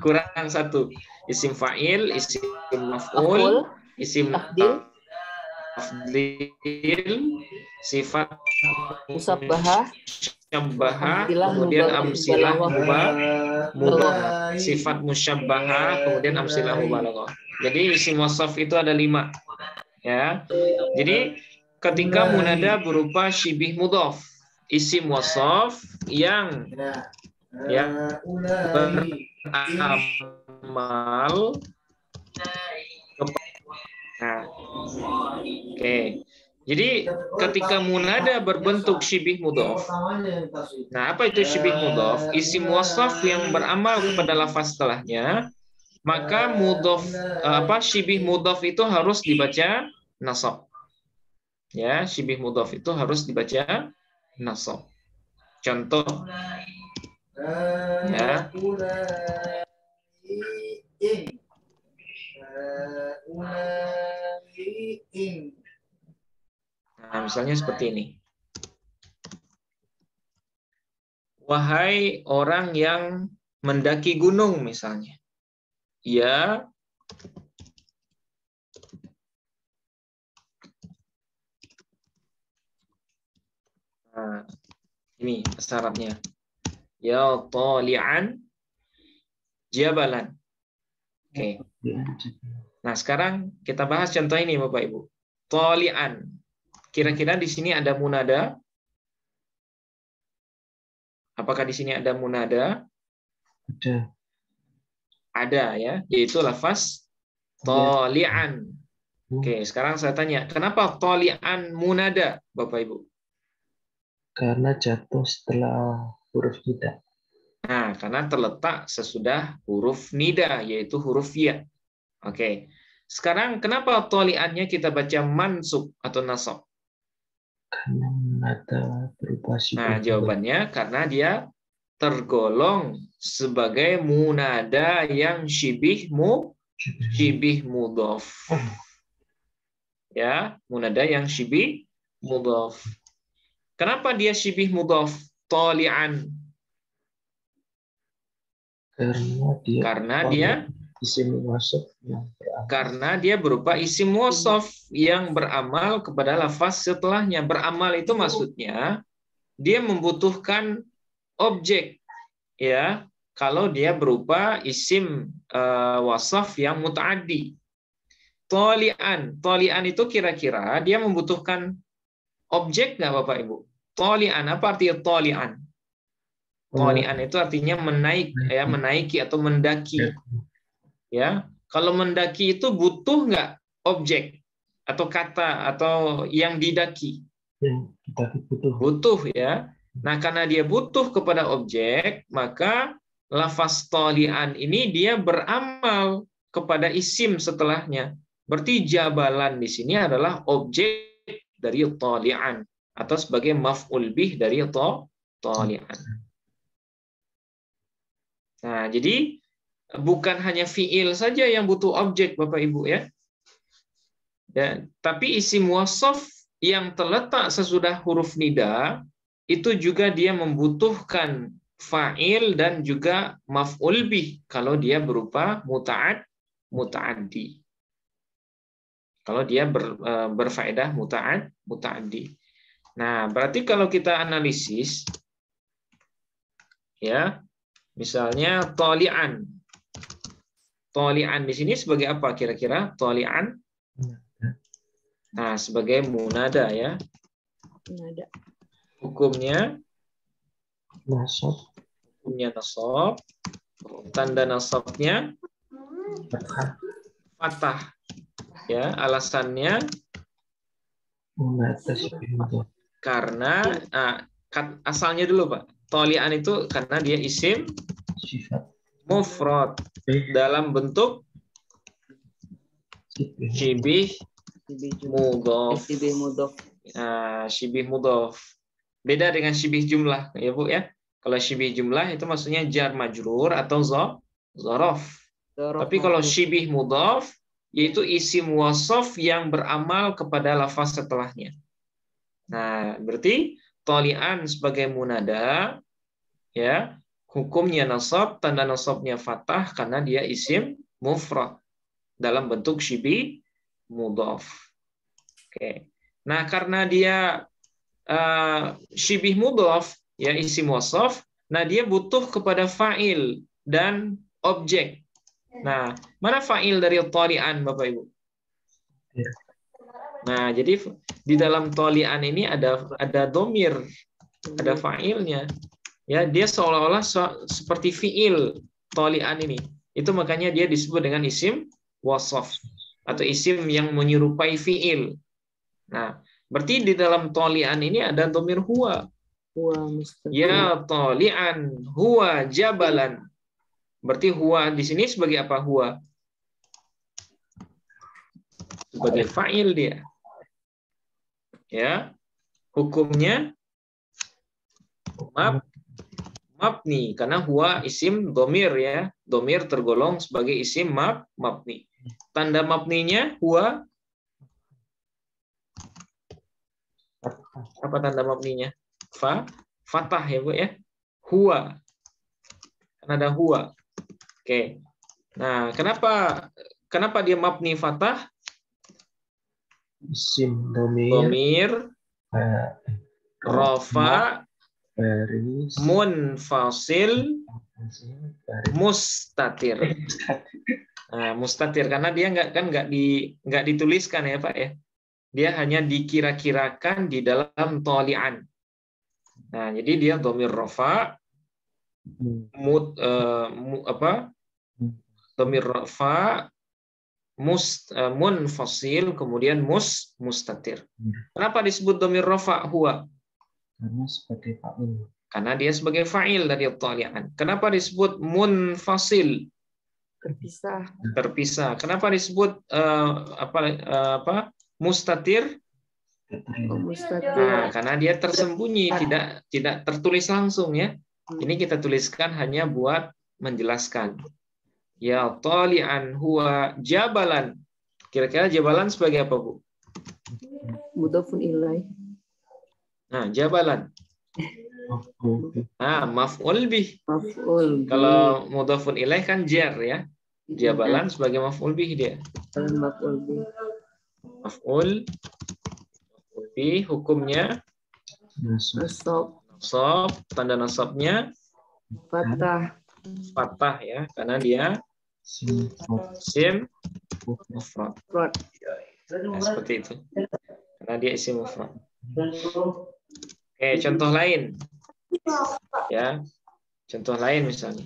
Kurang 1. Isim fa'il, isim maf'ul, isim tafdil, sifat Musabbahah, musyabbahah, amsilah, kemudian mubalaghah. amsilah mubalaghah, sifat musyabbahah, kemudian amsilah mubalaghah. Jadi isim wasaf itu ada 5. Ya. Jadi ketika munada berupa syibih mudhof, isim wasaf yang beramal. Nah, oke. Jadi ketika munada berbentuk syibih mudhof. Nah, apa itu syibih mudhof? Isim wasaf yang beramal kepada lafaz setelahnya, maka syibih mudhof itu harus dibaca nasab. Ya, syibih mudhof itu harus dibaca nasab. Contoh ya. Nah, misalnya seperti ini. Wahai orang yang mendaki gunung misalnya. Ya. Nah, ini syaratnya. Ya tali'an jabalan. Oke. Nah, sekarang kita bahas contoh ini Bapak Ibu. Tali'an. Kira-kira di sini ada munada? Apakah di sini ada munada? Ada. Ada ya, yaitu lafaz tali'an. Oke, sekarang saya tanya, kenapa tali'an munada, Bapak Ibu? Karena jatuh setelah huruf nida. Nah, karena terletak sesudah huruf nida, yaitu huruf ya. Oke. Sekarang kenapa toliannya kita baca mansub atau nasab? Karena nada berupa Nah, syibih. jawabannya karena dia tergolong sebagai munada yang syibih mudhof. Ya, munada yang syibih mudhof. Kenapa dia syibih mudhof? Tolian. Karena dia isim wasaf yang beramal. Karena dia berupa isim wasaf yang beramal kepada lafaz setelahnya. Beramal itu maksudnya dia membutuhkan objek, ya. Kalau dia berupa isim wasaf yang muta'addi. Tolian itu kira-kira dia membutuhkan objek nggak Bapak Ibu? Tolian, apa artinya tolian? Tolian itu artinya menaik, ya, menaiki atau mendaki. Ya, kalau mendaki itu butuh nggak objek atau kata atau yang didaki? Yang didaki butuh. Butuh, ya. Nah, karena dia butuh kepada objek, maka lafaz tolian ini dia beramal kepada isim setelahnya. Berarti jabalan di sini adalah objek dari tolian atau sebagai maf'ul bih dari tolian. Nah, jadi bukan hanya fiil saja yang butuh objek, Bapak Ibu, ya. Tapi isim wasaf yang terletak sesudah huruf nida itu juga dia membutuhkan fa'il dan juga maf'ul bih kalau dia berupa muta'addi. Kalau dia berfaedah muta'addi. Nah, berarti kalau kita analisis, ya, misalnya tolian. Tolian di sini sebagai apa kira-kira? Tolian. Nah, sebagai munada, ya. Munada. Hukumnya Nasab. Hukumnya nasab. Tanda nasabnya fathah. Ya, alasannya Munada syibih mudhof. karena asalnya dulu, Pak. Tolian itu karena dia isim Sifat mufrad dalam bentuk syibih mudhof. Syibih mudhof. Syibih mudhof. Beda dengan syibih jumlah, ya Bu, ya. Kalau syibih jumlah itu maksudnya jar majrur atau zorof. Tapi kalau syibih mudhof yaitu isim wasaf yang beramal kepada lafaz setelahnya. Nah, berarti tolian sebagai munada, ya, hukumnya nasab, tanda nasabnya fathah karena dia isim mufrad dalam bentuk syibih mudhof. Oke. Nah, karena dia syibih mudhof, ya, isim wasaf, nah dia butuh kepada fa'il dan objek. Nah, mana fa'il dari tolian, Bapak Ibu? Nah, jadi di dalam tolian ini ada domir, ada fa'ilnya. Ya, dia seolah-olah seperti fi'il tolian ini. Itu makanya dia disebut dengan isim wasaf atau isim yang menyerupai fi'il. Nah, berarti di dalam tolian ini ada domir huwa. Ya tolian, huwa jabalan. Berarti huwa di sini sebagai apa huwa? Sebagai fa'il dia. Ya. Hukumnya mabni karena huwa isim domir, ya. Domir tergolong sebagai isim mabni. Tanda mabninya huwa. Apa tanda mabninya? Fathah, ya Bu, ya. Huwa. Karena ada huwa. Oke. Nah, kenapa dia mabni fathah? Isim Domir rafa baris munfasil mustatir. Nah, mustatir karena dia nggak dituliskan, ya Pak, ya. Dia hanya dikira-kirakan di dalam tolian. Nah, jadi dia domir rafa domir rafa munfasil kemudian mustatir. Kenapa disebut domir rafa huwa? Karena sebagai fa'il. Karena dia sebagai fa'il dari tali'an. Kenapa disebut munfasil? Terpisah. Terpisah. Kenapa disebut mustatir? Oh, mustatir. Nah, karena dia tersembunyi, tidak tertulis langsung ya. Ini kita tuliskan hanya buat menjelaskan. Ya tali'an huwa jabalan. Kira-kira jabalan sebagai apa, Bu? Mudhafun ilaih. Nah, jabalan. Nah, maf'ul bih. Maf'ul. Kalau mudhafun ilaih kan jar ya. Jabalan sebagai maf'ul bih dia. Maf'ul bih. Maf'ul bih hukumnya Nasab. nasab, tanda nasabnya Fathah. ya, karena dia isim mufrad. Nah, seperti itu. Karena dia isim mufrad. Oke, contoh lain. Ya. Contoh lain misalnya.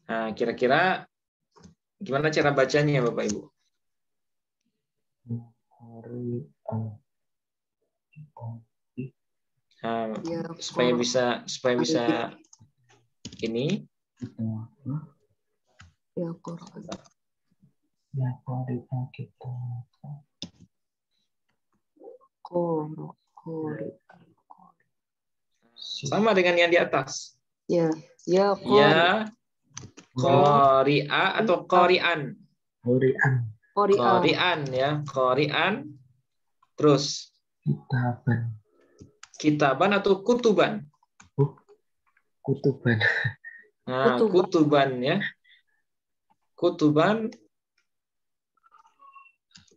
Nah, kira-kira gimana cara bacanya Bapak Ibu? Nah, supaya bisa ini Ya Quran. Ya qari'a kita. sama dengan yang di atas. Ya Ya qari'a atau qari'an. Qari'an ya, qari'an. Terus kitaban atau kutuban? Kutuban. Nah, kutuban ya. Kutuban.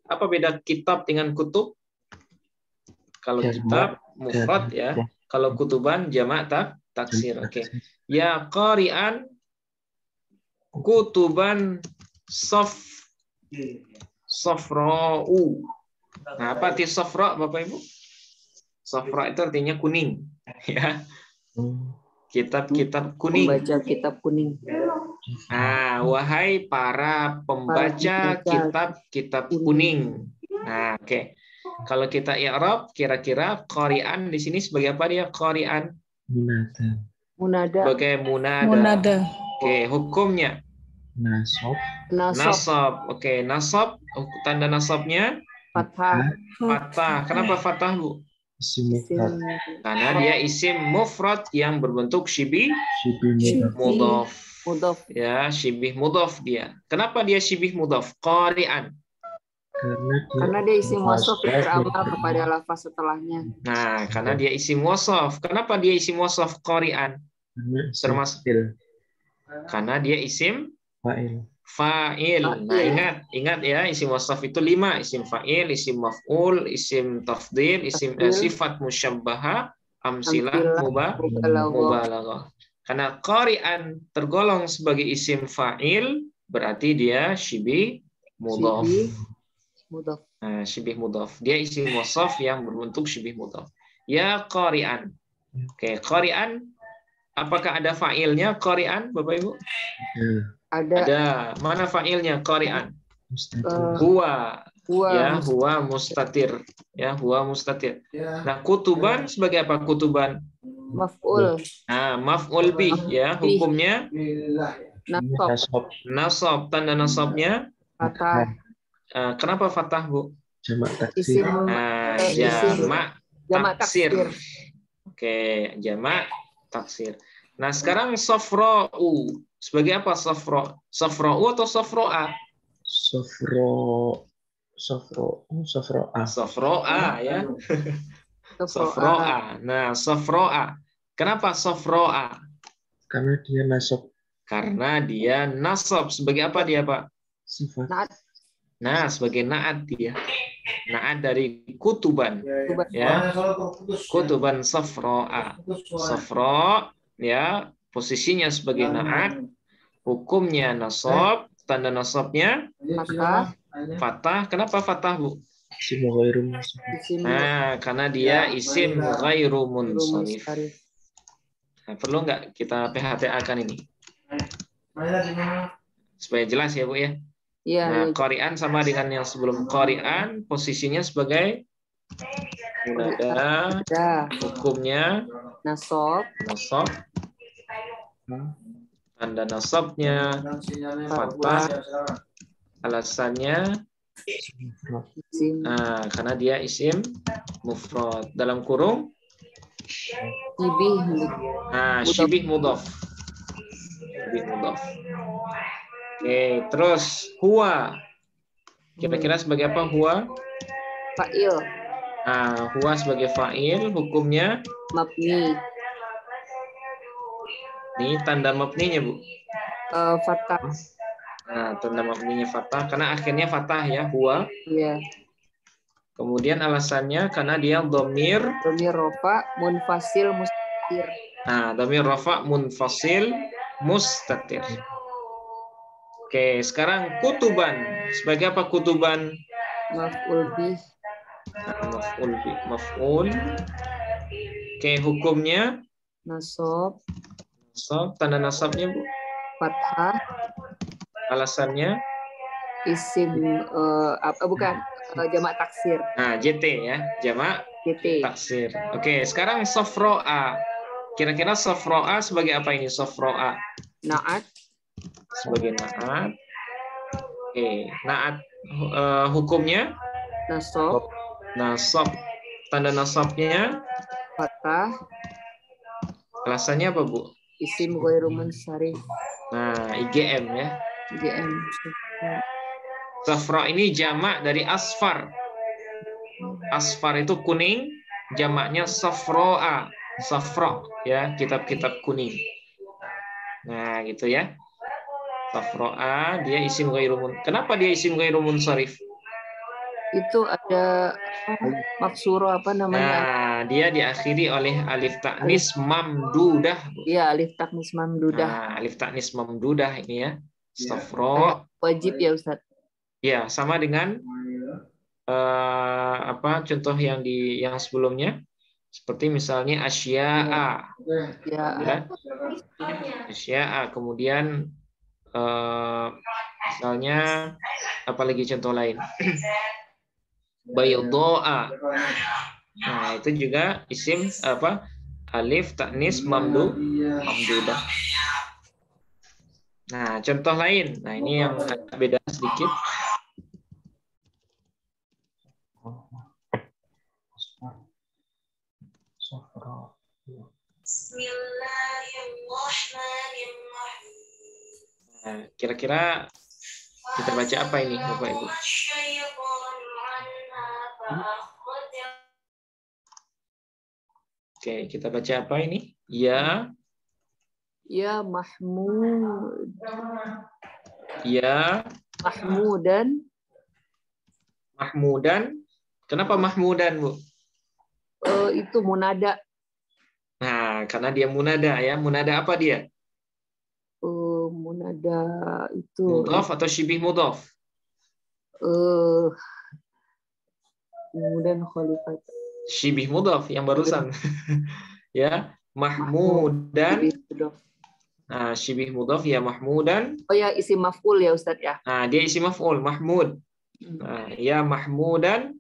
Apa beda kitab dengan kutub? Kalau kitab mufrad ya, kalau kutuban jamak taksir. Oke. Ya qari'an kutuban safra'u. Nah, apa arti safra Bapak Ibu? Safra itu artinya kuning ya. Kitab-kitab kuning. Membaca kitab kuning. Ah, wahai para pembaca kitab-kitab kuning. Nah, oke. Kalau kita i'rab, kira-kira qari'an di sini sebagai apa dia? Qari'an Munada. sebagai munada. Munada. Oke, hukumnya nasab. Oke, nasab, tanda nasabnya fathah. Kenapa fathah, Bu? Karena dia isim mufrad yang berbentuk syibih mudhaf. Ya, syibih mudhaf dia. Kenapa dia syibih mudhaf? Qari'an. Karena dia isim wasaf beramal kepada lafaz setelahnya. Nah, karena dia isim wasaf. Kenapa dia isim wasaf qari'an? Termasuk karena dia isim fa'il. Nah, ingat ya, isim wasaf itu 5, isim fa'il, isim maf'ul, isim tafdhil, isim sifat musyabbaha, amsilah, mubalaghah. Karena qari'an tergolong sebagai isim fa'il, berarti dia syibih mudhaf. Nah, syibih mudhaf. Dia isim wasaf yang berbentuk syibih mudhaf. Ya qari'an. Oke, qari'an. Apakah ada fa'ilnya qari'an, Bapak Ibu? Ada. Mana fa'ilnya qari'an? Huwa. Ya, huwa mustatir. Ya, huwa mustatir. Nah, kutuban sebagai apa kutuban? Maf'ul. Nah, maf'ul bih ya, hukumnya nasab. Tanda nasabnya Fathah. Kenapa fathah, Bu? Jamak taksir. Jamak taksir. Oke, jamak taksir. Nah, sekarang safra'u. Sebagai apa safra? Safra'u atau safro'a? Safro'a ya. Safro'a. Nah, safro'a. Kenapa safro'a? Karena dia nasab. Karena dia nasab. Sebagai apa dia, Pak? Sifat. Nah, sebagai naat dia. Naat dari kutuban. Ya. Kutuban safro'a. Safro' ya, posisinya sebagai naat, hukumnya nasab tanda nasabnya Fathah. fathah. Kenapa fathah, Bu? Isim ghairu munsharif. Isim Nah, karena dia isim ghairu munsharif. munsharif. Nah, perlu nggak kita PHTA-kan ini? Supaya jelas ya, Bu ya. Iya, Nah, iya. qari'an sama dengan yang sebelum. Qari'an posisinya sebagai munada, Ada hukumnya nasab, nasab, tanda nasabnya fathah, alasannya isim karena dia isim mufrad. Dalam kurung syibih, syibih mudhaf. Syibih mudhaf. Oke, terus huwa. Kira-kira sebagai apa huwa? fa'il, Huwa sebagai fa'il, hukumnya mabni, ini tanda mabninya, Bu. fathah. Tanda mabninya fathah karena akhirnya fathah ya, huwa. Iya. Kemudian alasannya karena dia dhamir Dhamir rofa munfasil mustatir. dhamir rafa munfasil mustatir. Oke, sekarang kutuban. Sebagai apa kutuban? Maf'ul bih, Maf'ul. Oke, hukumnya nasab, nasab, tanda nasabnya, Bu. fathah, Alasannya isim jamak taksir, JT ya, jamak GT. taksir. Oke, sekarang sofro'a. Kira-kira sofro'a sebagai apa ini sofro'a? Naat, Sebagai naat. Oke, naat hukumnya nasab, nasab. Tanda nasabnya fathah, alasannya apa, Bu? isim ghairu munsharif. IGM ya. GM. Safra ini jamak dari asfar. Asfar itu kuning, jamaknya safro'a. Safra ya, kitab-kitab kuning. Nah, gitu ya. Safro'a dia isim ghairu munsharif. Kenapa dia isim ghairu munsharif? Itu ada maksuro apa namanya? Dia diakhiri oleh alif taknis mamdudah. Iya, alif taknis mamdudah. Alif taknis mamdudah ini ya. Safra. Wajib ya, Ustaz? Ya, sama dengan contoh yang sebelumnya. Seperti misalnya asya'a. Ya. Asya'a. Kemudian misalnya apalagi contoh lain. Baydoa. Nah, itu juga isim alif taknis mamdudah. Nah, contoh lain. Nah, ini yang agak beda sedikit. Nah, kira-kira kita baca apa ini, Bapak Ibu? Oke, kita baca apa ini? Ya. Ya Mahmud. Ya. Mahmudan. Mahmudan. Kenapa Mahmudan, Bu? Itu munada. Nah, karena dia munada ya. Munada apa dia? Munada itu. Mudhaf atau syibih mudhaf? Kemudian khalifat. Syibih mudhaf yang barusan. Ya, Mahmudan. Syibih mudhaf ya Mahmudan. Oh ya, isim maf'ul ya Ustaz ya. Dia isim maf'ul, Mahmud. Ya Mahmudan.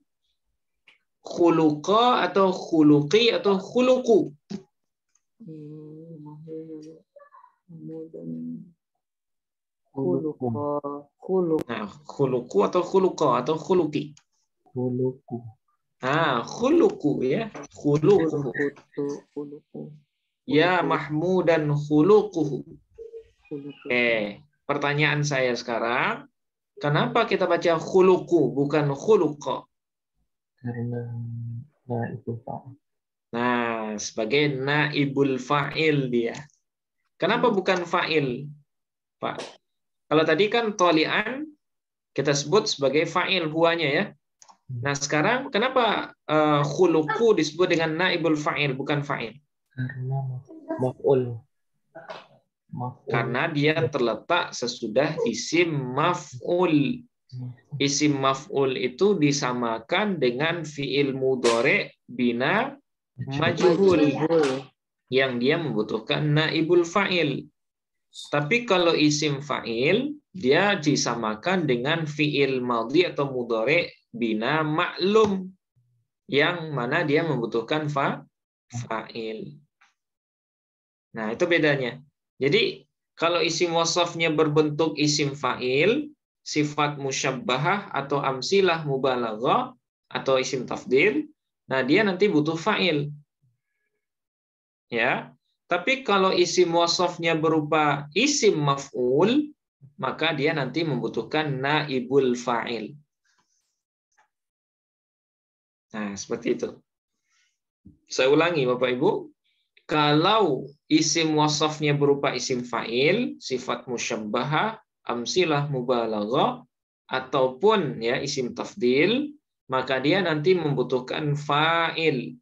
Khuluqa atau khuluqi atau khuluqu. Khuluqu atau khuluqa atau khuluqi. Khuluqu ya. Khuluquhu. Ya Mahmudan khuluquhu. Pertanyaan saya sekarang, kenapa kita baca khuluqu bukan khuluqa? Karena naibul fa'il. Sebagai naibul fa'il dia. Kenapa bukan fa'il, Pak? Kalau tadi kan tolian kita sebut sebagai fa'il huanya ya. Nah sekarang kenapa khuluqu disebut dengan naibul fa'il bukan fa'il? Karena maf'ul Karena dia terletak sesudah isim maf'ul. Isim maf'ul itu disamakan dengan fi'il mudhari' bina majhul yang dia membutuhkan naibul fa'il. Tapi kalau isim fa'il dia disamakan dengan fi'il madhi atau mudhari' bina ma'lum yang mana dia membutuhkan fa'il. Nah, itu bedanya. Jadi kalau isim wasafnya berbentuk isim fa'il, sifat musyabbahah atau amsilah mubalaghah atau isim tafdil, nah dia nanti butuh fa'il. Ya. Tapi kalau isim wasafnya berupa isim maf'ul, maka dia nanti membutuhkan naibul fa'il. Nah, seperti itu. Saya ulangi Bapak Ibu. Kalau isim wasafnya berupa isim fa'il, sifat musyabbahah, amsilah mubalaghah ataupun ya isim tafdil, maka dia nanti membutuhkan fa'il.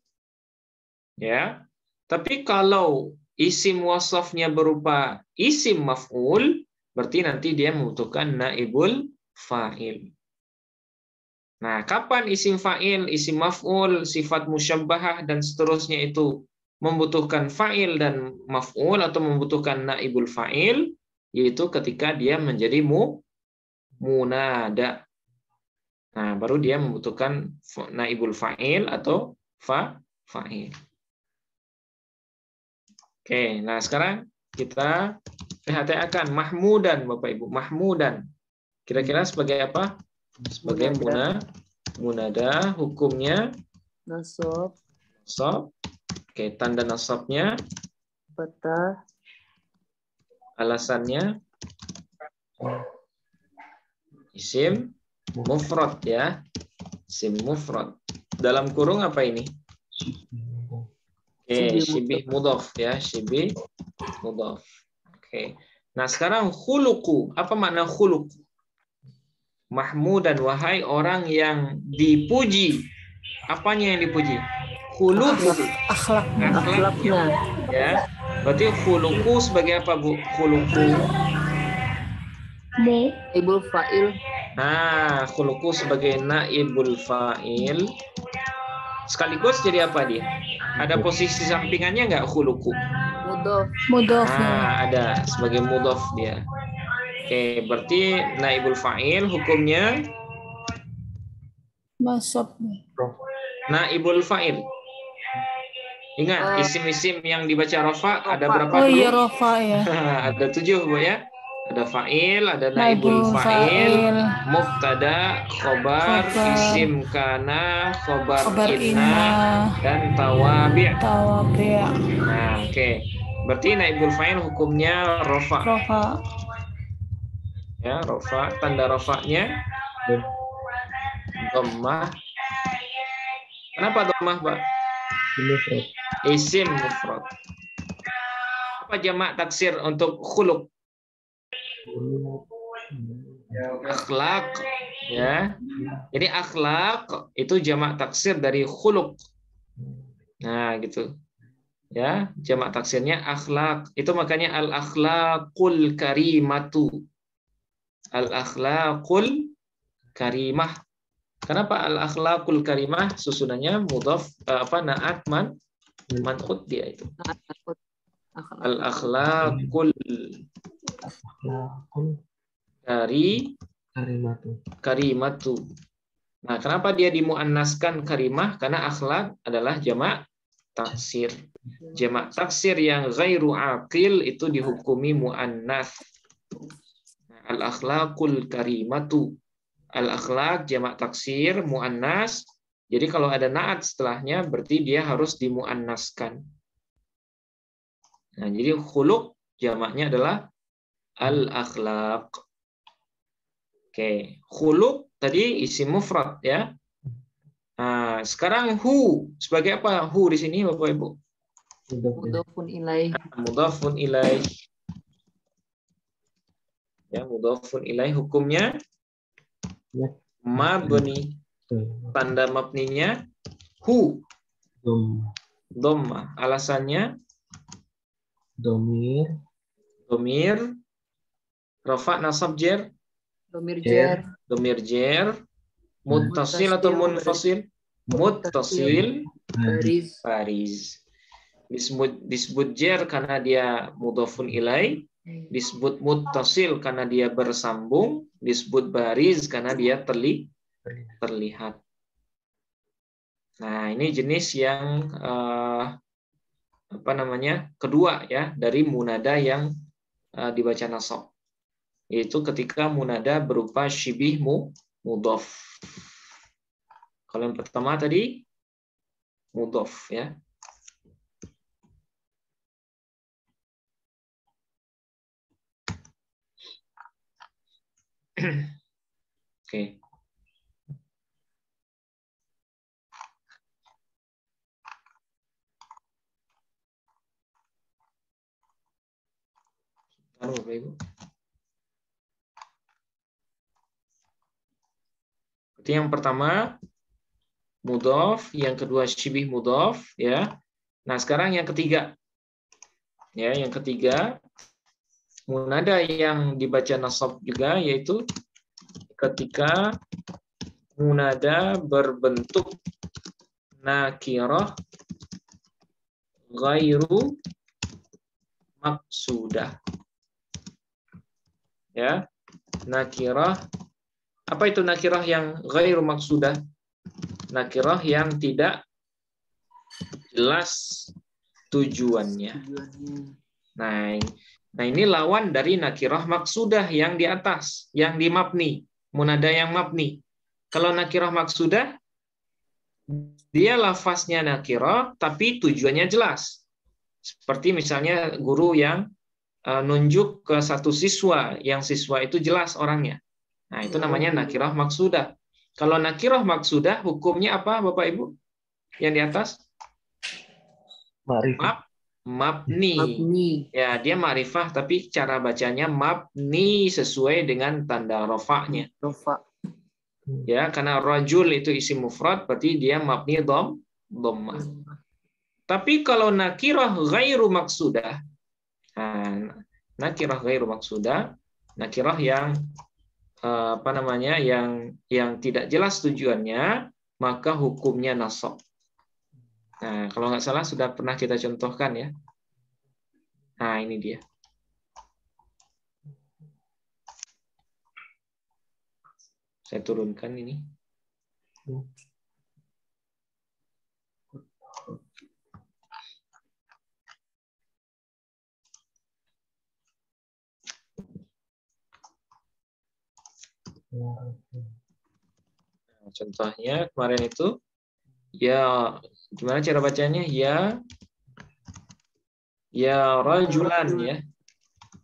Ya. Tapi kalau isim wasafnya berupa isim maf'ul, berarti nanti dia membutuhkan naibul fa'il. Nah, kapan isim fa'il, isim maf'ul, sifat musyabbahah dan seterusnya itu membutuhkan fa'il dan maf'ul atau membutuhkan naibul fa'il, yaitu ketika dia menjadi munada. Nah, baru dia membutuhkan naibul fa'il atau fa'il. Oke, nah sekarang kita PHTA-kan Mahmudan Bapak Ibu, Mahmudan. Kira-kira sebagai apa? Sebagai munada, hukumnya nasab. nasab. Oke, tanda nasabnya Fathah. Alasannya isim mufrad ya. Isim mufrad. Dalam kurung apa ini? Oke, syibih mudhaf ya, syibih mudhaf. Oke. Nah, sekarang khuluqu. Apa makna khuluq? Mahmudan, wahai orang yang dipuji. Apanya yang dipuji? Khuluqu. Akhlaknya. Ya. Berarti khuluqu sebagai apa, Bu? Khuluqu. Naibul fa'il. Nah, khuluqu sebagai naibul fa'il. Sekaligus jadi apa dia? Ada posisi sampingannya nggak khuluqu? Mudhof. Nah, ada sebagai mudhof dia. Oke, berarti naibul fa'il hukumnya Nasab. naibul fa'il. Ingat, isim-isim yang dibaca rofa ada berapa? Oh iya, rofa ya. Ada 7, Bu ya. Ada fa'il, ada naibul fa'il, mubtada, khobar, isim kana, khobar inna, dan tawabi'. Nah, oke. Berarti naibul fa'il hukumnya rofa. Ya, rofa. Tanda rofanya dhammah. Kenapa dhammah, Pak? Isim mufrad. Apa jamak taksir untuk khuluq? Akhlak ya. Jadi akhlak itu jamak taksir dari khuluq. Nah, gitu. Ya, jamak taksirnya akhlak. Itu makanya al-akhlaqul karimatu. Al-akhlaqul karimah. Kenapa al-akhlaqul karimah? Susunannya mudhaf na'at man'ut dia itu. Al-akhlaqul karimatu. Nah, kenapa dia dimuannaskan karimah? Karena akhlak adalah jamak taksir. Jamak taksir yang ghairu aqil itu dihukumi muannas. Al-akhlaqul karimatu. Al-akhlaq jamak taksir muannas. Jadi kalau ada naat setelahnya berarti dia harus dimuannaskan. Nah, jadi khuluq jamaknya adalah al-akhlaq. Oke, khuluq tadi isim mufrad ya. Nah, sekarang hu sebagai apa hu di sini Bapak Ibu? Mudhafun ilaih. Mudhafun ilaih. Ya, mudhafun ilaih hukumnya mabni. Tanda mabninya hu. Dhammah. Alasannya domir Domir, rafa, nasab, jer, Domir jar. domir jer, muttasil atau munfasil? Muttasil, Baris. bariz. Disebut jer karena dia mudhafun ilai, disebut muttasil karena dia bersambung, disebut bariz karena dia terlihat. Nah, ini jenis yang kedua ya dari munada yang dibaca nasab, yaitu ketika munada berupa syibih mudhaf. Kalau yang pertama tadi mudhaf ya. Oke. Bapak Ibu. Berarti yang pertama mudhaf, yang kedua syibih mudhaf ya. Nah, sekarang yang ketiga. Ya, yang ketiga munada yang dibaca nasab juga, yaitu ketika munada berbentuk nakirah ghairu maksudah. Ya, nakirah. Apa itu nakirah yang ghairu maksudah? Nakirah yang tidak jelas tujuannya. Nah, ini lawan dari nakirah maksudah yang di atas, yang di mabni, munada yang mabni. Kalau nakirah maksudah, dia lafaznya nakirah, tapi tujuannya jelas. Seperti misalnya guru yang nunjuk ke satu siswa, yang siswa itu jelas orangnya. Nah, itu namanya nakirah maksudah. Kalau nakirah maksudah, hukumnya apa, Bapak Ibu? Yang di atas? Mabni. Ya, dia ma'rifah, tapi cara bacanya mabni sesuai dengan tanda rofa'nya. Ya, karena rajul itu isim mufrad, berarti dia mabni dhammah. Tapi kalau nakirah ghairu maksudah, nakirah ghairu maksudah, nakirah yang yang tidak jelas tujuannya, maka hukumnya nasab. Nah, kalau nggak salah sudah pernah kita contohkan ya. Nah, ini dia. Saya turunkan ini. Nah, contohnya kemarin itu ya, gimana cara bacanya? Ya rajulan ya.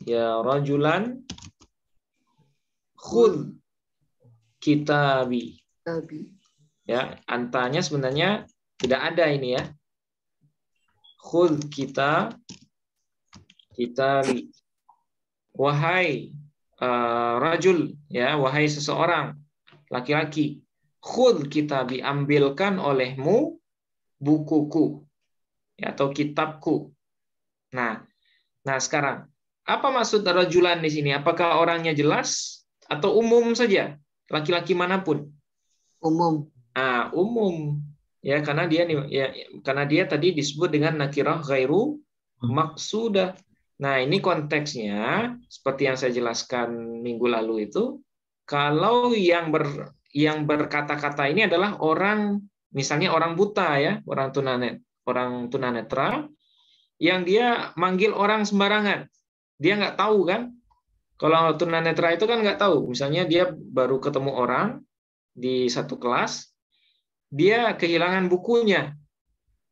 Ya rajulan khudh kitabi. Ya, antanya sebenarnya tidak ada ini ya. Khudh kitabi. Wahai rajul ya, wahai seseorang laki-laki. Khudh kitabi, ambilkan olehmu bukuku ya, atau kitabku. Nah, sekarang apa maksud rajulan di sini? Apakah orangnya jelas atau umum saja? Laki-laki manapun? Umum. Umum. Ya, karena dia tadi disebut dengan nakirah ghairu maksudah. Nah, ini konteksnya seperti yang saya jelaskan minggu lalu itu, kalau yang berkata-kata ini adalah orang, misalnya orang buta ya, orang tunanetra, yang dia manggil orang sembarangan. Dia nggak tahu kan? Kalau tunanetra itu kan nggak tahu. Misalnya dia baru ketemu orang di satu kelas, dia kehilangan bukunya.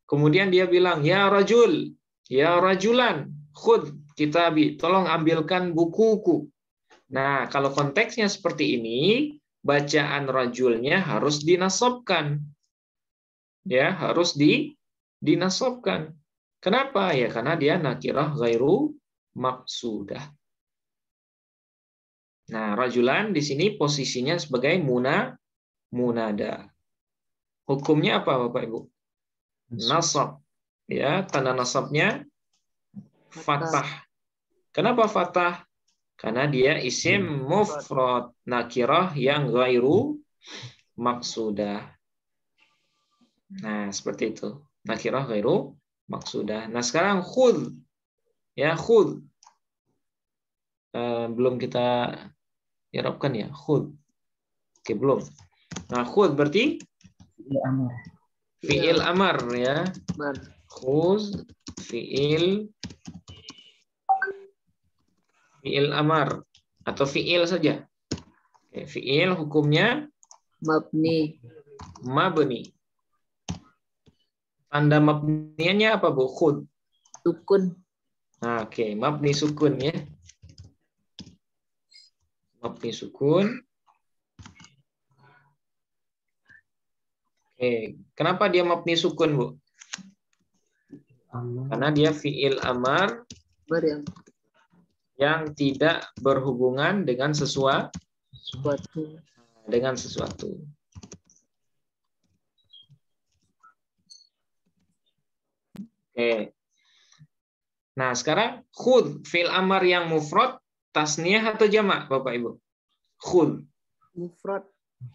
Kemudian dia bilang, ya rajul, ya rajulan, khudh kitabi, tolong ambilkan bukuku. Nah, kalau konteksnya seperti ini, bacaan rajulnya harus dinasabkan. Ya, harus dinasabkan. Kenapa? Ya, karena dia nakirah ghairu maksudah. Nah, rajulan di sini posisinya sebagai munada. Hukumnya apa, Bapak Ibu? Nasab. Ya, tanda nasabnya fathah. Kenapa fathah? Karena dia isim mufrad nakirah yang ghairu maksudah. Nah, seperti itu. Nakirah ghairu maksudah. Nah, sekarang khudh. Ya, khudh. Belum kita i'rabkan ya, khudh. Oke, belum. Nah, khudh berarti Amar. fi'il amar ya. Amar. Khudh fi'il amar atau fi'il saja. Oke, fi'il hukumnya Mabni. mabni. Tanda mabniannya apa, Bu? Khudh. Sukun. Nah, oke, mabni sukun ya. Mabni sukun. Oke, kenapa dia mabni sukun, Bu? Karena dia fi'il amar yang tidak berhubungan dengan sesuatu. Oke. Nah, sekarang khudh fi'il amar yang mufrad, tasniyah atau jamak, Bapak Ibu? Khudh. Mufrad.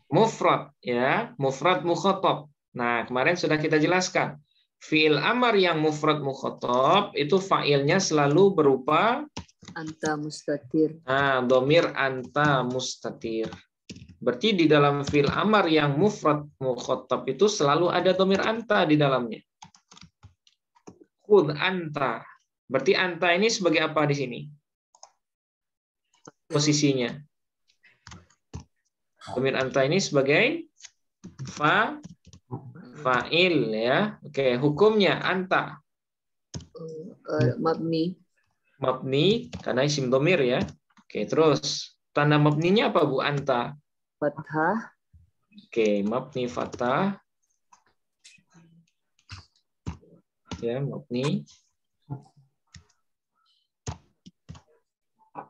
Mufrad ya, mufrad mukhatab. Nah, kemarin sudah kita jelaskan. Fi'il amar yang mufrad mukhatab itu fa'ilnya selalu berupa Anta mustatir. nah, domir anta mustatir. Berarti di dalam fi'il amar yang mufrad mukhatab itu selalu ada domir anta di dalamnya. Khudh anta. Berarti anta ini sebagai apa di sini? Posisinya. Domir anta ini sebagai fa'il ya. Oke, hukumnya anta. Mabni. Mabni karena isim domir ya. Oke, terus tanda mabninya apa, Bu? Anta. Fathah. Oke, mabni fathah. Ya, mabni.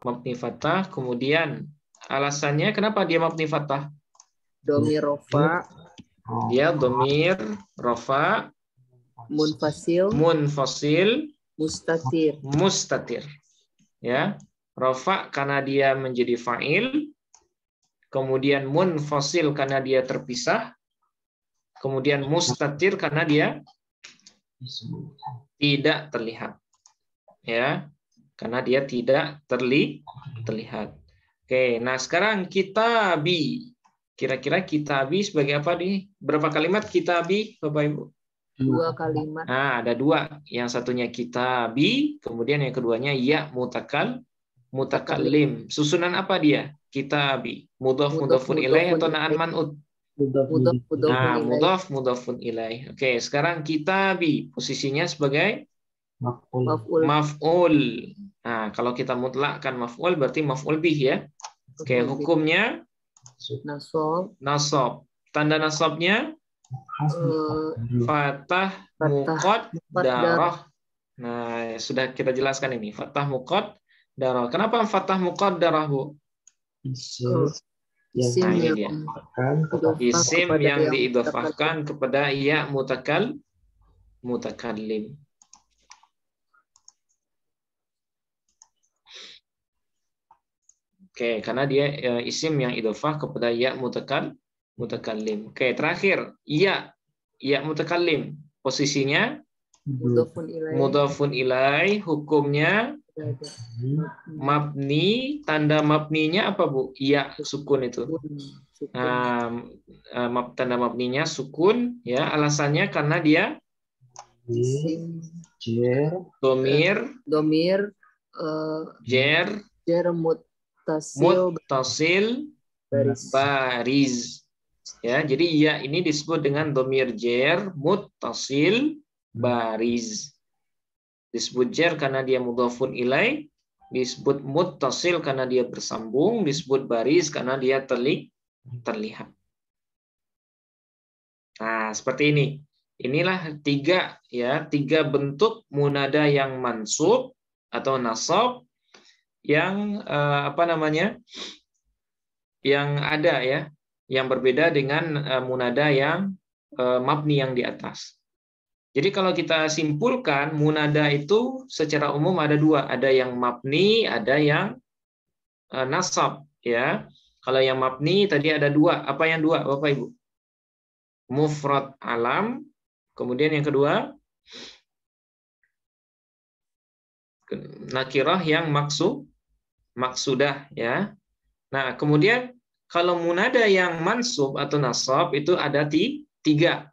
Mabni fathah. Kemudian alasannya kenapa dia mabni fathah? Domir rofa. Dia domir rofa. Munfasil. Mustatir. Ya, rofa karena dia menjadi fa'il, kemudian munfasil karena dia terpisah, kemudian mustatir karena dia tidak terlihat. Ya, karena dia tidak terlihat. Oke, nah sekarang kitabi. Kira-kira kitabi sebagai apa nih? Berapa kalimat kitabi, Bapak Ibu? 2 kalimat. Nah, ada 2. Yang satunya kitabi, kemudian yang keduanya ya mutakallim. Susunan apa dia? Kitabi. Mudhaf mudhafun ilaih atau na'an man'ud? Nah, mudhaf mudhafun ilaih. Oke, sekarang kitabi posisinya sebagai maf'ul. Nah, kalau kita mutlakkan maf'ul berarti maf'ul bih ya. Oke, hukumnya nasab. Tanda nasabnya fathah muqaddarah. Nah, sudah kita jelaskan ini. Fathah muqaddarah. Kenapa fathah muqaddarah, Bu? Isim Nah, ini dia. Isim yang diidhafahkan kepada ya mutakallim. Oke, karena dia isim yang idhafah kepada ya mutakallim. Oke, terakhir ya mutakallim. Posisinya mudhafun ilaih, hukumnya mabni. Tanda mabninya apa, Bu? Ya sukun itu. Tanda mabninya sukun ya, alasannya karena dia domir jer muttasil bariz. Ya, jadi ya ini disebut dengan domir jer muttasil bariz. Disebut jer karena dia mudhafun ilaih, disebut muttasil karena dia bersambung, disebut bariz karena dia terlihat. Nah, seperti ini. Inilah 3 bentuk munada yang mansub atau nasab yang yang ada ya, yang berbeda dengan munada yang mabni yang di atas. Jadi kalau kita simpulkan, munada itu secara umum ada dua. Ada yang mabni, ada yang nasab. Ya. Kalau yang mabni tadi ada dua. Apa yang dua, Bapak Ibu? Mufrad alam. Kemudian yang kedua, nakirah yang maksudah. Ya. Nah, kemudian kalau munada yang mansub atau nasab itu ada tiga.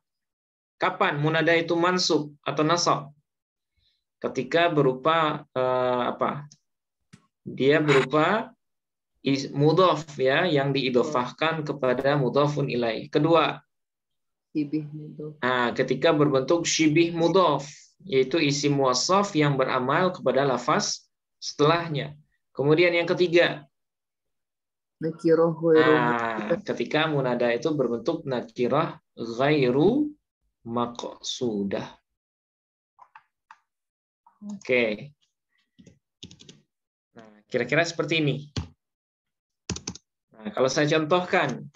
Kapan munada itu mansub atau nasab? Ketika berupa Dia berupa mudhaf ya, yang diidhofahkan kepada mudhafun ilaih. Kedua, Shibih mudhaf. nah, ketika berbentuk syibih mudhaf, yaitu isim muwassaf yang beramal kepada lafaz setelahnya. Kemudian yang ketiga, Nakirah ghairu ketika munada itu berbentuk nakirah ghairu maqsudah. Oke. Nah, kira-kira seperti ini. Nah, kalau saya contohkan,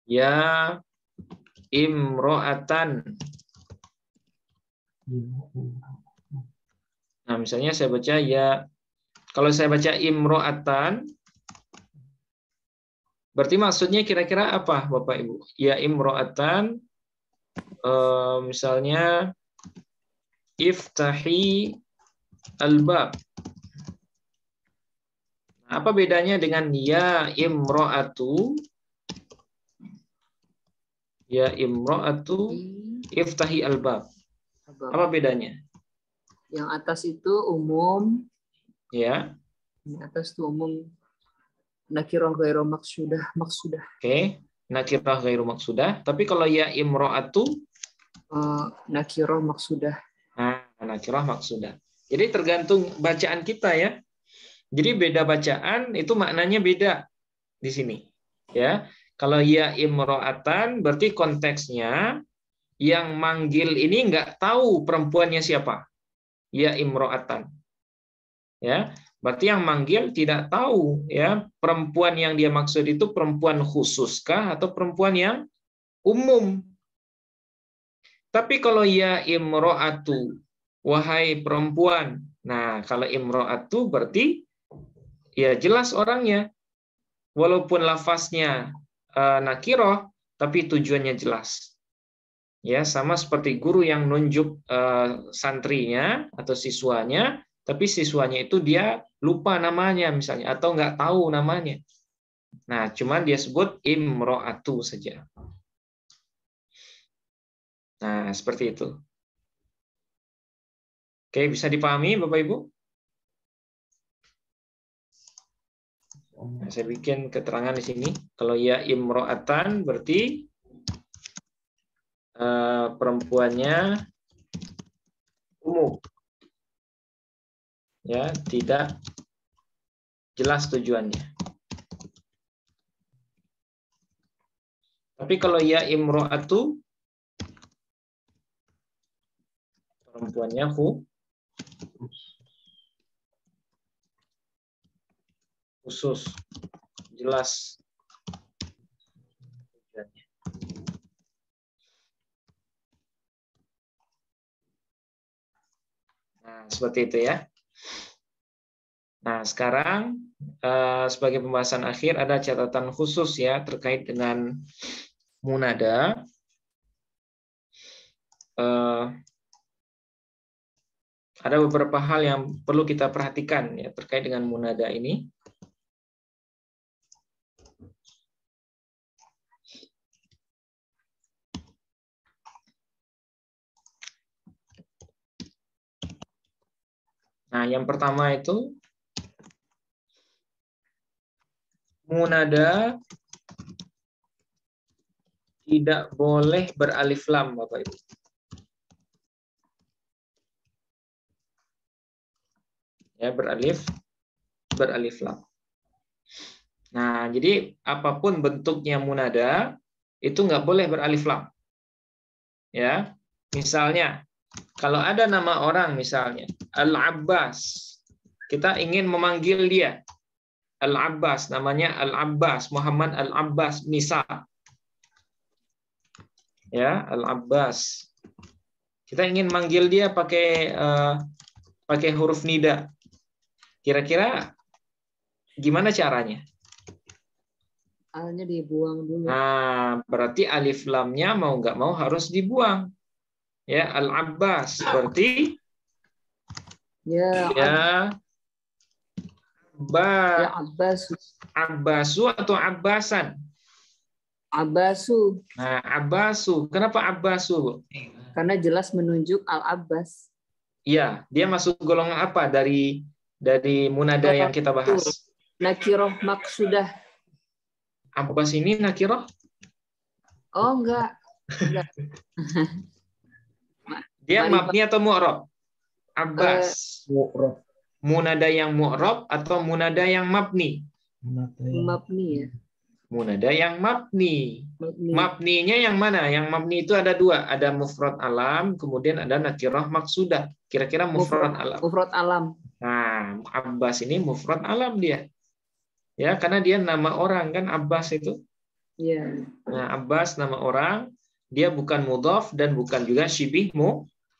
ya imro'atan. Nah, misalnya saya baca ya, kalau saya baca imro'atan, berarti maksudnya kira-kira apa, Bapak Ibu? Ya imro'atan, misalnya iftahi al-bab. Apa bedanya dengan ya imro'atu? Ya imro'atu iftahi al-bab. Apa bedanya? Yang atas itu umum. Ya. Yang atas itu umum. Nakirah ghairu maksudah. Oke, nakirah ghairu maksudah. Tapi kalau ya imro'atu, nakirah maksudah. Nah, nakirah maksudah. Jadi tergantung bacaan kita ya. Jadi beda bacaan itu maknanya beda di sini. Ya, kalau ya imro'atan berarti konteksnya yang manggil ini nggak tahu perempuannya siapa. Ya imro'atan. Ya, berarti yang manggil tidak tahu ya perempuan yang dia maksud itu perempuan khususkah atau perempuan yang umum. Tapi kalau ya imro'atu, wahai perempuan. Nah, kalau imro'atu berarti ya jelas orangnya. Walaupun lafaznya nakirah, tapi tujuannya jelas. Ya, sama seperti guru yang nunjuk santrinya atau siswanya, tapi siswanya itu dia lupa namanya misalnya atau nggak tahu namanya. Nah, cuman dia sebut imro'atu saja. Nah, seperti itu. Oke, bisa dipahami Bapak Ibu? Nah, saya bikin keterangan di sini. Kalau ya imro'atan berarti perempuannya umum. Ya, tidak jelas tujuannya. Tapi kalau ya imro'atu, perempuannya khusus, jelas tujuannya. Nah, seperti itu ya. Nah, sekarang sebagai pembahasan akhir ada catatan khusus ya terkait dengan munada. Ada beberapa hal yang perlu kita perhatikan ya terkait dengan munada ini. Nah, yang pertama itu munada tidak boleh beralif lam, Bapak Ibu. Ya, beralif lam. Nah, jadi apapun bentuknya munada itu nggak boleh beralif lam. Ya, misalnya kalau ada nama orang misalnya Al-Abbas, kita ingin memanggil dia Al-Abbas, namanya Al-Abbas, Muhammad Al-Abbas Nisa. Ya, Al-Abbas. Kita ingin manggil dia pakai huruf nida. Kira-kira gimana caranya? Alnya dibuang dulu. Nah, berarti alif lamnya mau nggak mau harus dibuang. Ya, Al-Abbas seperti Ya, Abbasu. Abbasu atau Abbasan? Abbasu. Nah, Abbasu. Kenapa Abbasu? Karena jelas menunjuk Al-Abbas. Iya, dia masuk golongan apa dari munada yang kita bahas? Nakiroh maksudah. Abbas ini nakiroh? Oh, enggak. Dia mabni atau mu'rab? Abbas. Munada yang mu'rab atau munada yang mabni? Mabni ya. Munada yang mabni. Mabninya yang mana? Yang mabni itu ada dua. Ada mufrad alam, kemudian ada nakirah maksudah. Kira-kira mufrad alam. Mufrad alam. Nah, Abbas ini mufrad alam dia. Ya, karena dia nama orang kan Abbas itu. Iya. Nah, Abbas nama orang, dia bukan mudhaf dan bukan juga syibih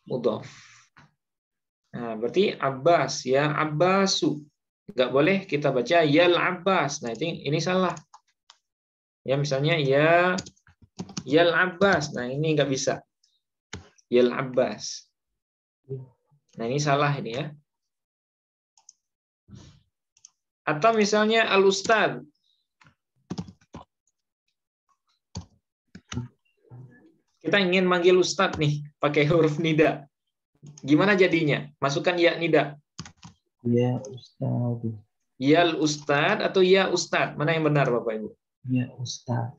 mudhaf. Nah, berarti Abbas ya Abbasu. Enggak boleh kita baca yal Abbas. Nah, ini salah. Ya, misalnya yal Abbas. Nah, ini enggak bisa. Yal Abbas. Nah, ini salah ini ya. Atau misalnya al-ustad. Kita ingin manggil ustad nih pakai huruf nida. Gimana jadinya? Masukkan ya nida. Ya Ustaz. Yal ustad atau ya ustad? Mana yang benar Bapak Ibu? Ya Ustaz.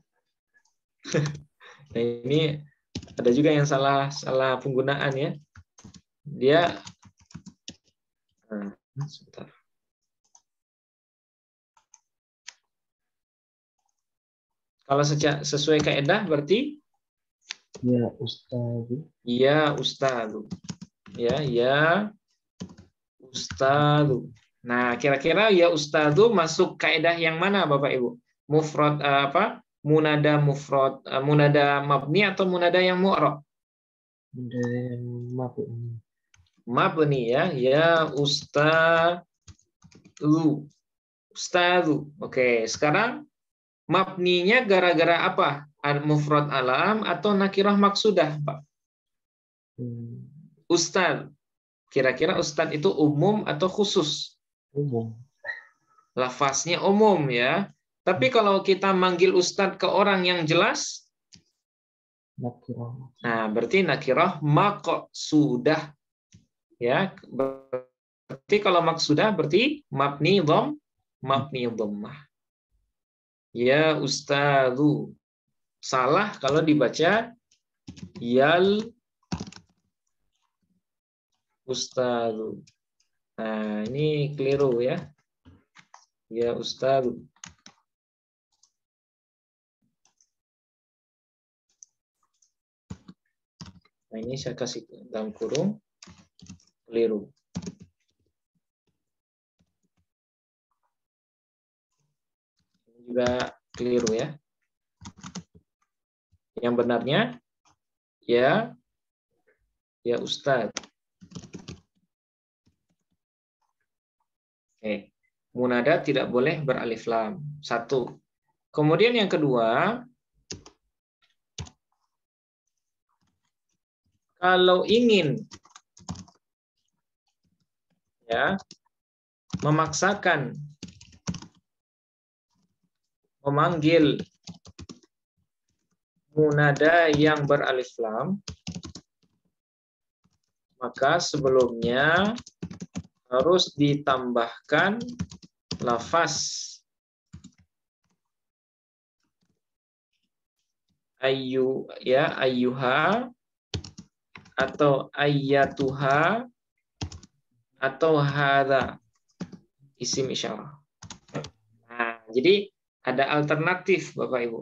Nah, ini ada juga yang salah penggunaan ya. Dia sebentar. Kalau sesuai kaidah berarti Ya Ustaz. ya ustadu. Ya ustadu. Nah, kira-kira ya ustadu masuk kaidah yang mana Bapak Ibu? Mufrad apa? Munada mufrad, munada mabni atau munada yang mu'rab? Munada yang mabni. Mabni ya. Ya ustadu. Ustadu. Oke, sekarang mabninya gara-gara apa? Mufrad alam atau nakirah maksudah, Pak? Ustad. Kira-kira ustad itu umum atau khusus? Umum. Lafaznya umum ya. Tapi kalau kita manggil ustad ke orang yang jelas, Nakirah. nah berarti nakirah maqsudah. Ya, berarti kalau maksudah berarti mabni dhammah. Ya ustadu. Salah kalau dibaca yal ustadu. Nah, ini keliru ya. Ya ustadu. Nah, ini saya kasih dalam kurung keliru. Ini juga keliru ya. Yang benarnya ya Ustadz. Oke. Munada tidak boleh beralif lam. Satu. Kemudian yang kedua, kalau ingin ya memaksakan memanggil munada yang beralif lam, maka sebelumnya harus ditambahkan lafaz ayyuha atau ayyatuha atau hadza isim isyarah. Nah, jadi ada alternatif Bapak Ibu.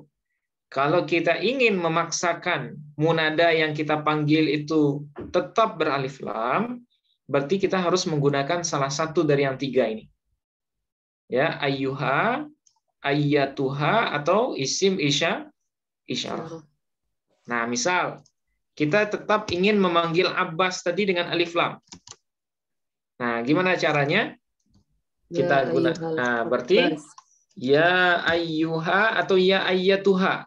Kalau kita ingin memaksakan munada yang kita panggil itu tetap beralif lam, berarti kita harus menggunakan salah satu dari yang tiga ini. Ya, ayyuha, ayyatuha atau isim isyarah. Nah, misal kita tetap ingin memanggil Abbas tadi dengan alif lam. Nah, gimana caranya? Kita gunakan. Nah, berarti ya ayyuha atau ya ayyatuha.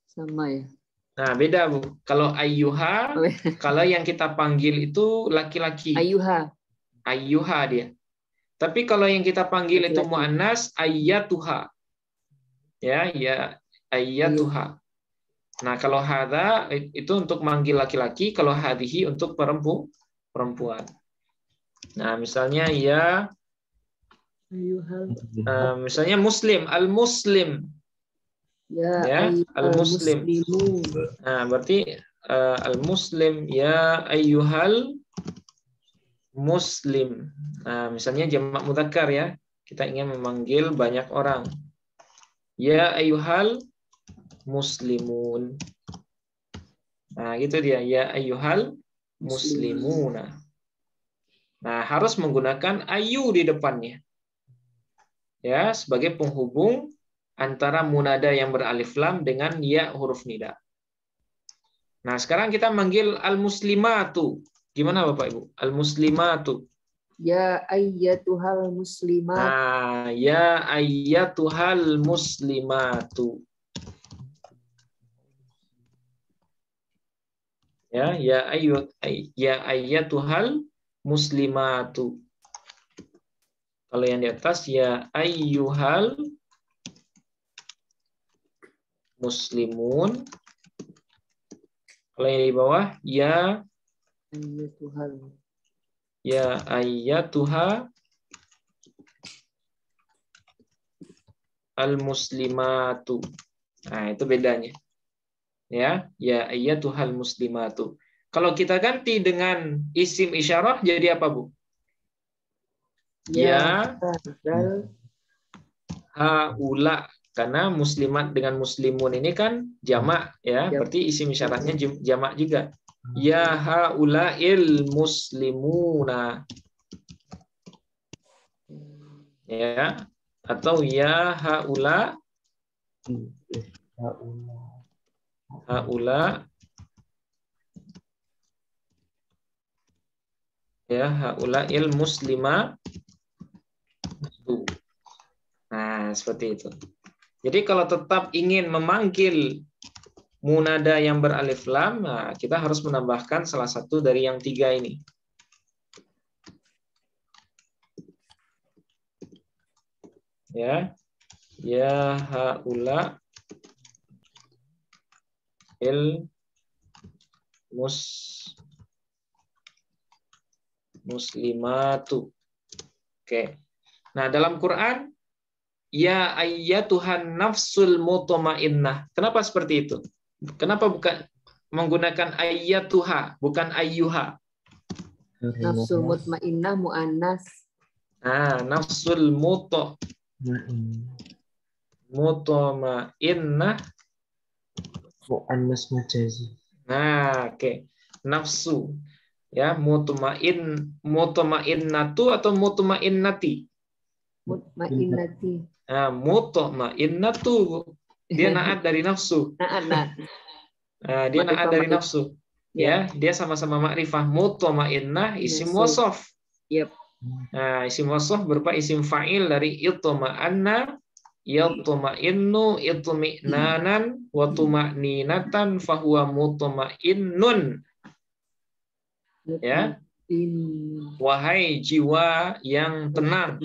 Sama ya. Nah, beda, Bu. Kalau ayyuha, kalau yang kita panggil itu laki-laki. Ayyuha. Ayyuha dia. Tapi kalau yang kita panggil itu muannas, ayyatuha. Ya ayyatuha. Nah, kalau hadza itu untuk manggil laki-laki, kalau hadhihi untuk perempuan. Nah, misalnya ya misalnya muslim, al-muslim. Ya, al-muslim. Nah, berarti al-muslim ya ayyuhal muslim. Nah, misalnya jamak mudzakkar ya. Kita ingin memanggil banyak orang. Ya ayyuhal muslimun. Nah, gitu dia. Ya ayyuhal muslimuna. Nah, harus menggunakan ayu di depannya. Ya, sebagai penghubung antara munada yang beralif lam dengan ya huruf nida. Nah, sekarang kita manggil al-muslimatu. Gimana Bapak Ibu? Al-muslimatu. Ya ayyatuhal muslimat. Nah, ya ayyatuhal muslimatu. Ya ayyatuhal muslimatu. Kalau yang di atas ya ayyuhal muslimun. Kalau yang di bawah ya ayyatuha al muslimatu. Nah, itu bedanya. Ya ayyatuhal muslimatu. Kalau kita ganti dengan isim isyarah jadi apa, Bu? Ya haula, karena muslimat dengan muslimun ini kan jamak ya, berarti isim isyaratnya jamak juga. Ya haulail muslimuna. Ya, atau ya haula ya haulail muslima. Nah, seperti itu. Jadi kalau tetap ingin memanggil munada yang beralif lam, nah, kita harus menambahkan salah satu dari yang tiga ini. Ya haula il muslimatu. Oke. Nah, dalam Quran ya ayyatuhan nafsul mutmainnah. Kenapa seperti itu? Kenapa bukan menggunakan ayyatuha, bukan ayyuha? Nafsul mutmainnah muannas. Nah, nafsul mutmainnah muannas majazi. Nah, oke. Nafsu. Ya, mutmainnatu atau mutmainnati? Mutmainnati. Nah, mutmainnatu. Dia naat dari nafsu. Nah, dia naat dari nafsu. Ya, dia sama-sama makrifah. Mutmainnah isim wasaf. Yep. Nah, isim wasaf berupa isim fa'il dari itma'anna, yatma'innu, itmi'nanan, wa tuma'ninatan, fahuwa mutma'innun. Ya. Wahai jiwa yang tenang.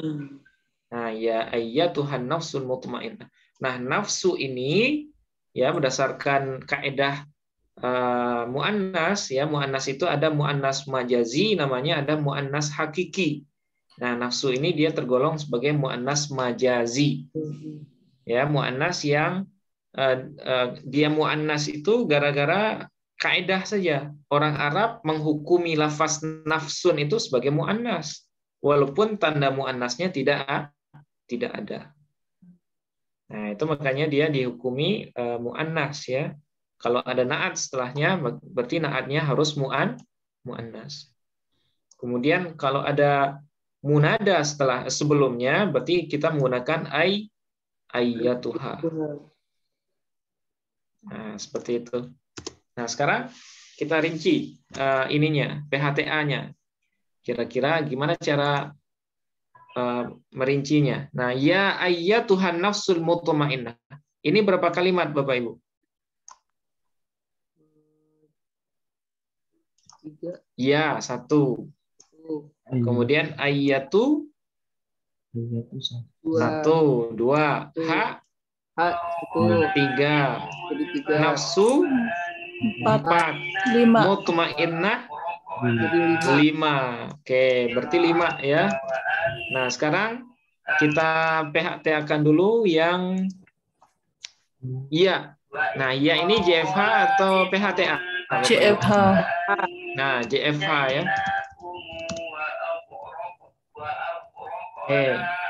Nah, ya ayyatuhan nafsul mutmainnah. Nah, nafsu ini ya berdasarkan kaidah muannas ya, muannas itu ada muannas majazi namanya, ada muannas hakiki. Nah, nafsu ini dia tergolong sebagai muannas majazi. Ya, muannas yang dia muannas itu gara-gara kaidah saja. Orang Arab menghukumi lafaz nafsun itu sebagai muannas walaupun tanda muannasnya tidak ada. Nah, itu makanya dia dihukumi muannas ya. Kalau ada naat setelahnya berarti naatnya harus muannas. Kemudian kalau ada munada sebelumnya berarti kita menggunakan ayyatuha. Nah, seperti itu. Nah, sekarang kita rinci ininya, PHTA-nya. Kira-kira gimana cara merincinya? Nah, ya ayyatuhan nafsul mutmainnah. Ini berapa kalimat, Bapak Ibu? 3. Ya, 1. Kemudian ayyatu 1, 2. Ha 1. 3. Jadi 3. Nafsu 4. 5. Mutmainnah Jadi 5. Oke, berarti 5 ya. Nah, sekarang kita PHT-akan dulu yang iya. Nah, iya ini JFH atau PHTA? CFH. Nah, JFH ya.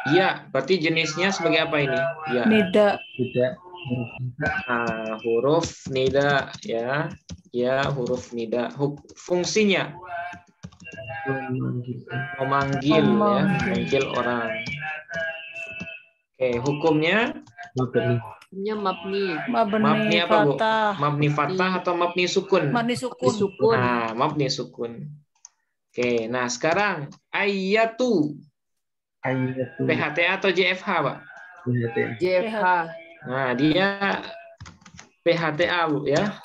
Iya, berarti jenisnya sebagai apa ini? Ya. Nida. Tidak. Nah, huruf nida ya. Ya, huruf nida. Fungsinya memanggil ya, memanggil orang. Oke, hukumnya mabni. Mabni apa, Bu? Fathah. Mabni fathah atau mabni sukun? Mabni sukun. Sukun. Nah, mabni sukun. Oke, nah sekarang ayyatu. PHTA atau JFH, Pak? JFH. Nah, dia PHTA, Bu ya.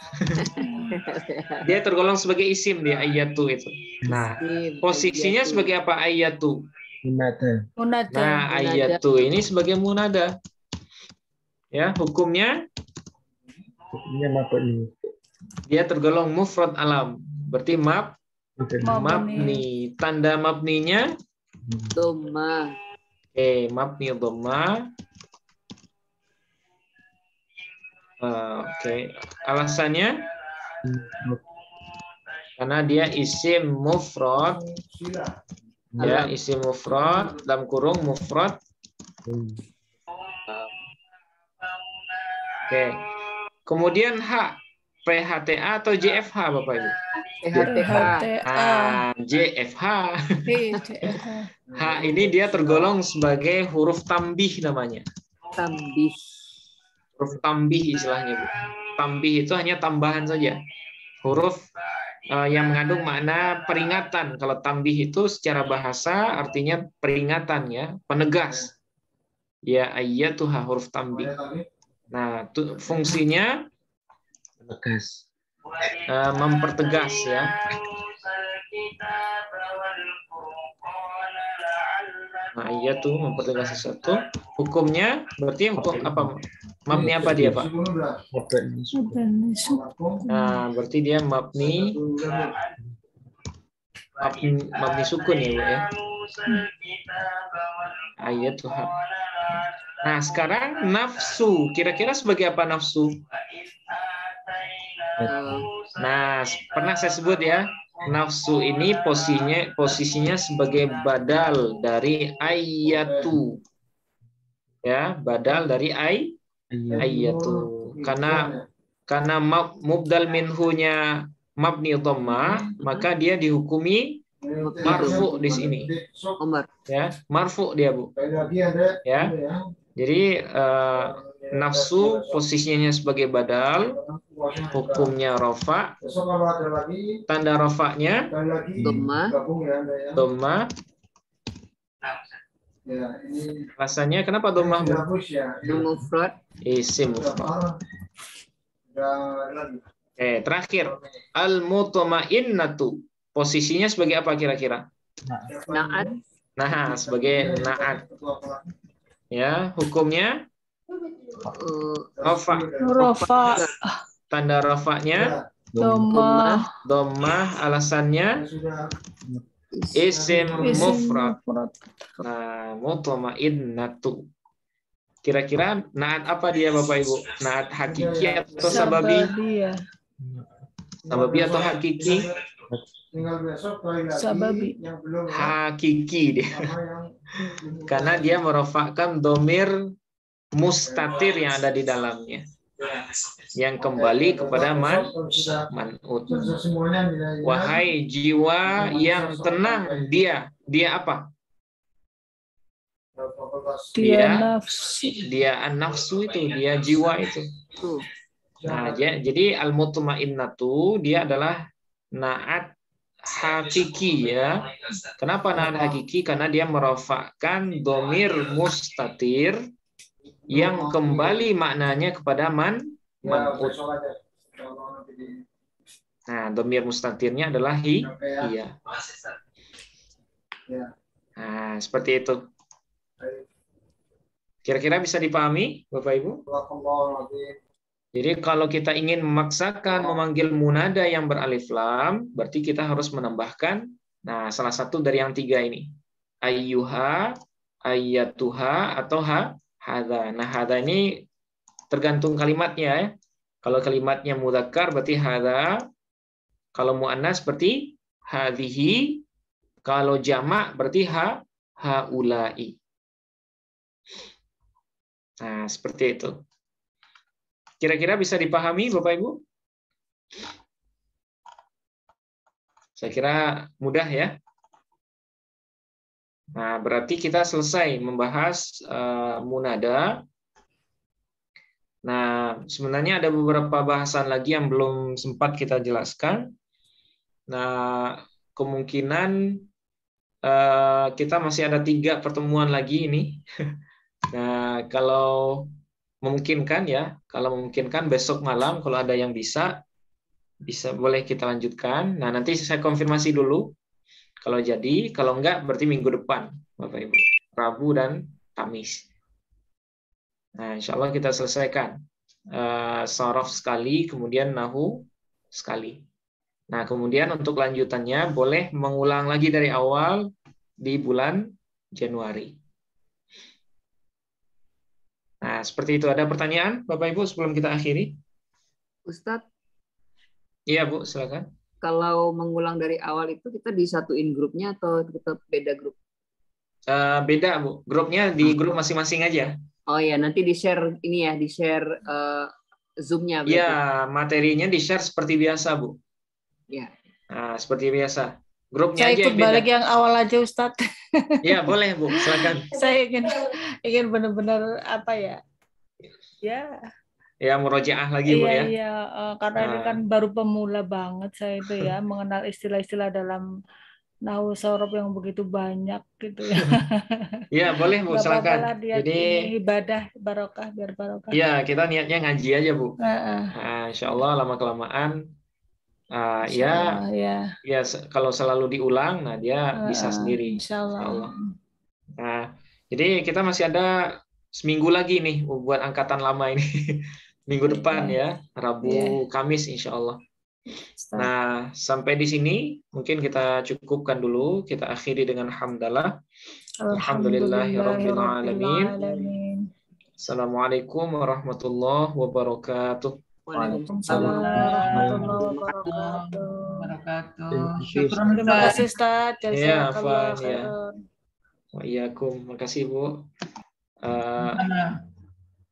Dia tergolong sebagai isim dia ayyatu itu. Nah, posisinya sebagai apa ayyatu? Munada. Munada. Nah, ayyatu ini sebagai munada. Ya, hukumnya Mabni. dia tergolong mufrad alam. Berarti mabni. Tanda mabninya Dhamma. mabni dhamma. Oke. Alasannya karena dia isim mufrad. Ya, isim mufrad dalam kurung mufrad. Oke. Kemudian H, PHTA atau JFH, Bapak Ibu? PHTA. JFH. JFH. H ini dia tergolong sebagai huruf tambih namanya. Tambih. Huruf tambih istilahnya, Bu. Tambih itu hanya tambahan saja. Huruf yang mengandung makna peringatan. Kalau tambih itu secara bahasa artinya peringatan ya, penegas. Ya ayyatuha huruf tambih. Nah, fungsinya Tegas. mempertegas ya. Nah, iya tuh mempertegas sesuatu. Hukumnya berarti hukum apa? Mabni apa dia, Pak? Nah, berarti dia mabni sukun ya, Bu ya. Ayat Tuhan. Nah, sekarang nafsu. Kira-kira sebagai apa nafsu? Nah, pernah saya sebut ya, nafsu ini posisinya sebagai badal dari ayyatu. Ya, badal dari ayyatu. Karena mubdal minhunya mabni dhamma, maka dia dihukumi marfu di sini. Ya, marfu dia, Bu. Ya. Jadi nafsu posisinya sebagai badal, hukumnya rafa. Tanda rafanya dhamma. Rasanya kenapa dhamma? Isim mufrad. Terakhir al-mutmainnatu. Posisinya sebagai apa kira-kira? Naat. Nah, sebagai naat. Ya, hukumnya rafa. Tanda rafanya dhammah, alasannya isim mufrad. Nah, mutmainnatu. Kira-kira naat apa dia, Bapak Ibu? Naat hakiki atau sababi? Sababi atau hakiki? Sababi. Hakiki dia. Karena dia merofakkan domir mustatir yang ada di dalamnya. Yang kembali kepada man'ut. Wahai jiwa yang tenang, dia apa? Dia nafsu. Dia an-nafsu itu, dia jiwa itu. Nah, jadi al-mutmainnatu dia adalah naat hakiki ya. Kenapa naat hakiki? Karena dia merofakkan domir mustatir yang kembali maknanya kepada man'ut. Nah, domir mustatirnya adalah iya. Nah, seperti itu. Kira-kira bisa dipahami, Bapak Ibu? Jadi kalau kita ingin memaksakan memanggil munada yang beralif lam, berarti kita harus menambahkan, nah salah satu dari yang tiga ini. Ayyuha, ayyatuha, atau hadha. Nah, hadha ini tergantung kalimatnya ya. Kalau kalimatnya mudzakkar berarti hadha. Kalau muannas berarti hadhihi. Kalau jamak berarti haulai. Nah, seperti itu. Kira-kira bisa dipahami, Bapak Ibu? Saya kira mudah ya. Nah, berarti kita selesai membahas munada. Nah, sebenarnya ada beberapa bahasan lagi yang belum sempat kita jelaskan. Nah, kemungkinan kita masih ada 3 pertemuan lagi ini. Nah, kalau memungkinkan ya, kalau memungkinkan besok malam kalau ada yang bisa boleh kita lanjutkan. Nah, nanti saya konfirmasi dulu. Kalau jadi, kalau enggak berarti minggu depan, Bapak Ibu. Rabu dan Kamis. Nah, insya Allah kita selesaikan. Sorof sekali, kemudian nahu sekali. Nah, kemudian untuk lanjutannya boleh mengulang lagi dari awal di bulan Januari. Nah, seperti itu. Ada pertanyaan, Bapak Ibu, sebelum kita akhiri? Ustadz, Iya, Bu, silakan. kalau mengulang dari awal itu kita disatuin grupnya atau tetap beda grup? Beda, Bu. Grupnya di grup masing-masing aja. Oh ya, nanti di-share ini ya, di-share Zoom-nya berarti. Iya, materinya di-share seperti biasa, Bu. Ya. Nah, seperti biasa. Grupnya Saya aja ikut yang beda. balik yang awal aja, Ustadz. Iya, boleh, Bu. Silakan. Saya ingin benar-benar apa ya? Ya. Ya, murojaah lagi, Bu ya. Iya, karena ini kan baru pemula banget saya itu ya, mengenal istilah-istilah dalam nahwu sorof yang begitu banyak gitu ya. Iya, boleh, Bu. Nggak apa-apa Silakan. lah, niat Jadi, ini ibadah barokah, biar barokah. iya, kita niatnya ngaji aja, Bu. Heeh. Nah, insya Allah lama-kelamaan, Insya Allah, ya. ya kalau selalu diulang, nah dia bisa sendiri. Insya Allah. Nah, jadi kita masih ada seminggu lagi nih buat angkatan lama ini. Minggu depan ya, Rabu, Kamis insya Allah. Nah, sampai di sini mungkin kita cukupkan dulu. Kita akhiri dengan hamdalah. Alhamdulillahirabbil alamin. Assalamualaikum warahmatullahi wabarakatuh. Waalaikumsalam warahmatullahi wabarakatuh. Terima kasih Ustaz. Jazakallah khairan. Waalaikumsalam. Makasih Bu.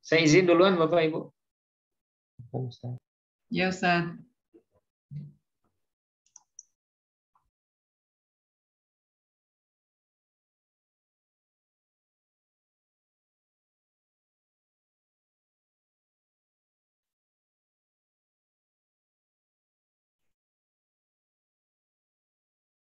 Saya izin duluan Bapak Ibu. Ya Ustaz.